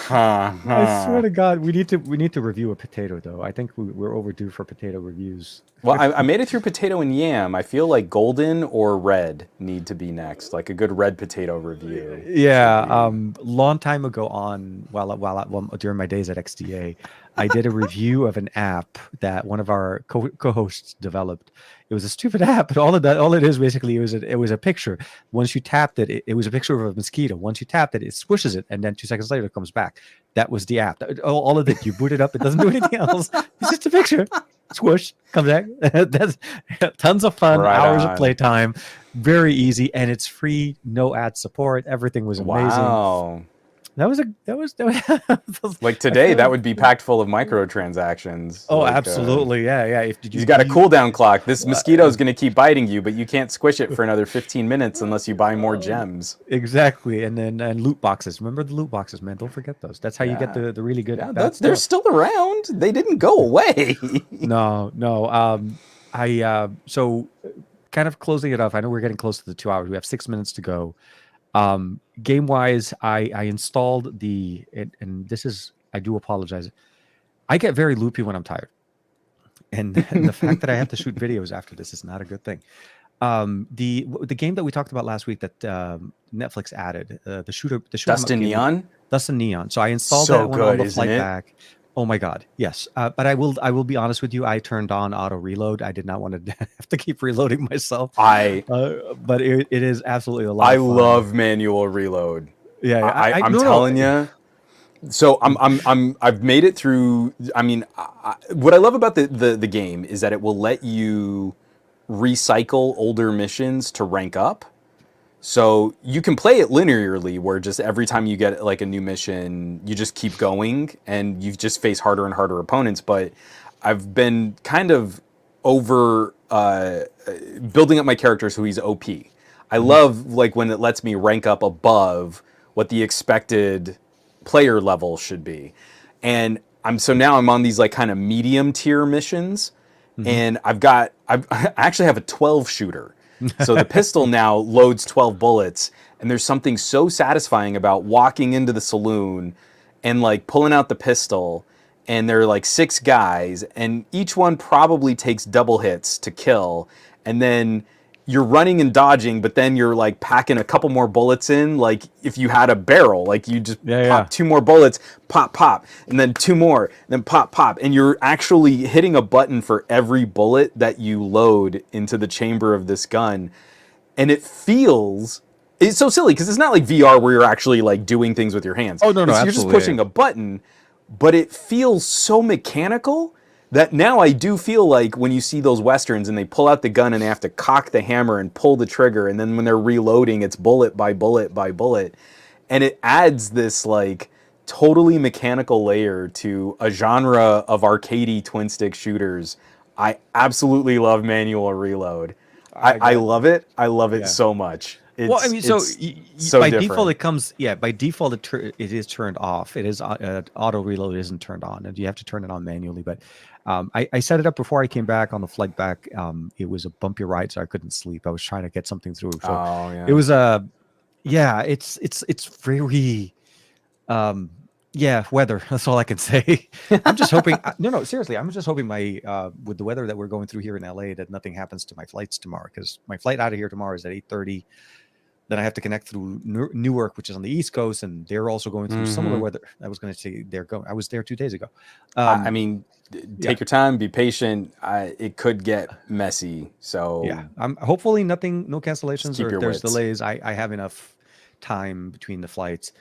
I swear to God, we need to review a potato though. I think we're overdue for potato reviews. Well, I made it through potato and yam. I feel like golden or red need to be next, like a good red potato review. Yeah, long time ago during my days at XDA, I did a review of an app that one of our co-hosts developed. It was a stupid app, but all it is basically it was a picture. Once you tapped it, it was a picture of a mosquito. Once you tapped it, it swishes it, and then 2 seconds later it comes back. That was the app. All of it. You boot it up, it doesn't do anything else. It's just a picture. Swoosh, comes back. That's tons of fun, hours of playtime, very easy, and it's free, no ad support. Everything was amazing. Wow. That was like today, that would be packed full of microtransactions. Oh, like, absolutely, yeah. You got a cooldown clock. This mosquito is going to keep biting you, but you can't squish it for another 15 minutes unless you buy more gems. Exactly, and loot boxes. Remember the loot boxes, man. Don't forget those. That's how you get the really good. Yeah, they're still around. They didn't go away. No. So kind of closing it off. I know we're getting close to the 2 hours. We have 6 minutes to go. Game wise, I installed and this is, I do apologize. I get very loopy when I'm tired. And the fact that I have to shoot videos after this is not a good thing. The game that we talked about last week that Netflix added, the shooter Dust and Neon. Dust and Neon. So I installed that one on the flight back. Oh my God, yes. But I will be honest with you. I turned on auto reload. I did not want to have to keep reloading myself. But it is absolutely a lot. I love manual reload. Yeah, I'm telling you. So I've made it through. I mean, what I love about the game is that it will let you recycle older missions to rank up. So you can play it linearly, where just every time you get like a new mission, you just keep going and you just face harder and harder opponents. But I've been kind of over building up my character so he's OP. I love like when it lets me rank up above what the expected player level should be. And now I'm on these like kind of medium tier missions, and I actually have a 12 shooter. So the pistol now loads 12 bullets, and there's something so satisfying about walking into the saloon and like pulling out the pistol, and there are like 6 guys, and each one probably takes double hits to kill, and then you're running and dodging, but then you're like packing a couple more bullets in, like if you had a barrel, like you just pop 2 more bullets, pop, and then 2 more, and then pop, and you're actually hitting a button for every bullet that you load into the chamber of this gun. And it's so silly because it's not like VR where you're actually like doing things with your hands. Oh no, you're just pushing a button, but it feels so mechanical that now I do feel like when you see those Westerns and they pull out the gun and they have to cock the hammer and pull the trigger, and then when they're reloading, it's bullet by bullet by bullet. And it adds this like totally mechanical layer to a genre of arcadey twin stick shooters. I absolutely love manual reload. I love it. I love it so much. Well, I mean, so by different. default it comes. Yeah, by default it is turned off. It is auto reload isn't turned on, and you have to turn it on manually. But I set it up before I came back on the flight back. It was a bumpy ride, so I couldn't sleep. I was trying to get something through. So it was it's very weather. That's all I can say. I'm just hoping. No, seriously. I'm just hoping with the weather that we're going through here in LA that nothing happens to my flights tomorrow, because my flight out of here tomorrow is at 8:30. Then I have to connect through Newark, which is on the East Coast, and they're also going through similar weather. I was going to say I was there 2 days ago. I mean, take your time, be patient. It could get messy. So hopefully no cancellations or if there's wits. delays. I have enough time between the flights.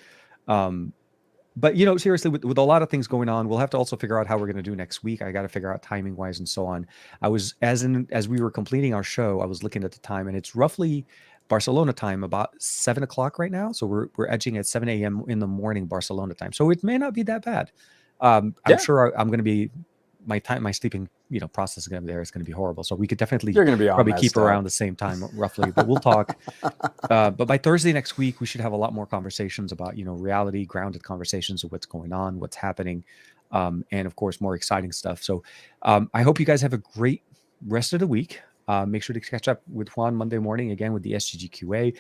But seriously, with a lot of things going on, we'll have to also figure out how we're going to do next week. I got to figure out timing wise and so on. I was as we were completing our show, I was looking at the time, and it's roughly Barcelona time, about 7 o'clock right now. So we're edging at 7 a.m. in the morning Barcelona time. So it may not be that bad. I'm sure I'm going to be my sleeping process is going to be there. It's going to be horrible. So we could definitely You're going to be probably keep around the same time roughly, but we'll talk. But by Thursday next week, we should have a lot more conversations about reality, grounded conversations of what's going on, what's happening, and of course more exciting stuff. So I hope you guys have a great rest of the week. Make sure to catch up with Juan Monday morning again with the SGGQA.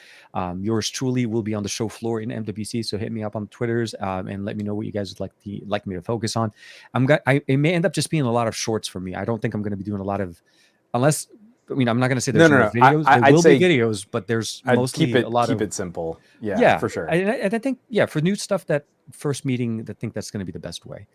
Yours truly will be on the show floor in MWC, so hit me up on Twitters and let me know what you guys would like me to focus on. It may end up just being a lot of shorts for me. I don't think I'm going to be doing a lot of, unless I'm not going to say there's no videos. There will be videos, but there's mostly keep it simple. Yeah, for sure. And I think for new stuff, that first meeting, I think that's going to be the best way.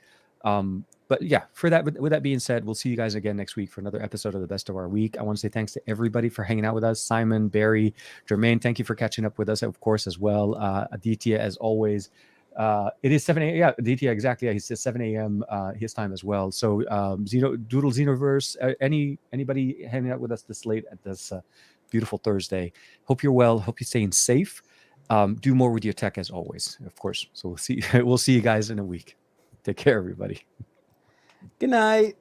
But yeah, with that being said, we'll see you guys again next week for another episode of the Best of Our Week. I want to say thanks to everybody for hanging out with us. Simon, Barry, Jermaine, thank you for catching up with us, of course, as well. Aditya, as always. It is 7 a.m. Yeah, Aditya, exactly. Yeah, he says 7 a.m. His time as well. So Doodle Xenoverse, anybody hanging out with us this late at this beautiful Thursday. Hope you're well. Hope you're staying safe. Do more with your tech as always, of course. So we'll see you guys in a week. Take care, everybody. Good night.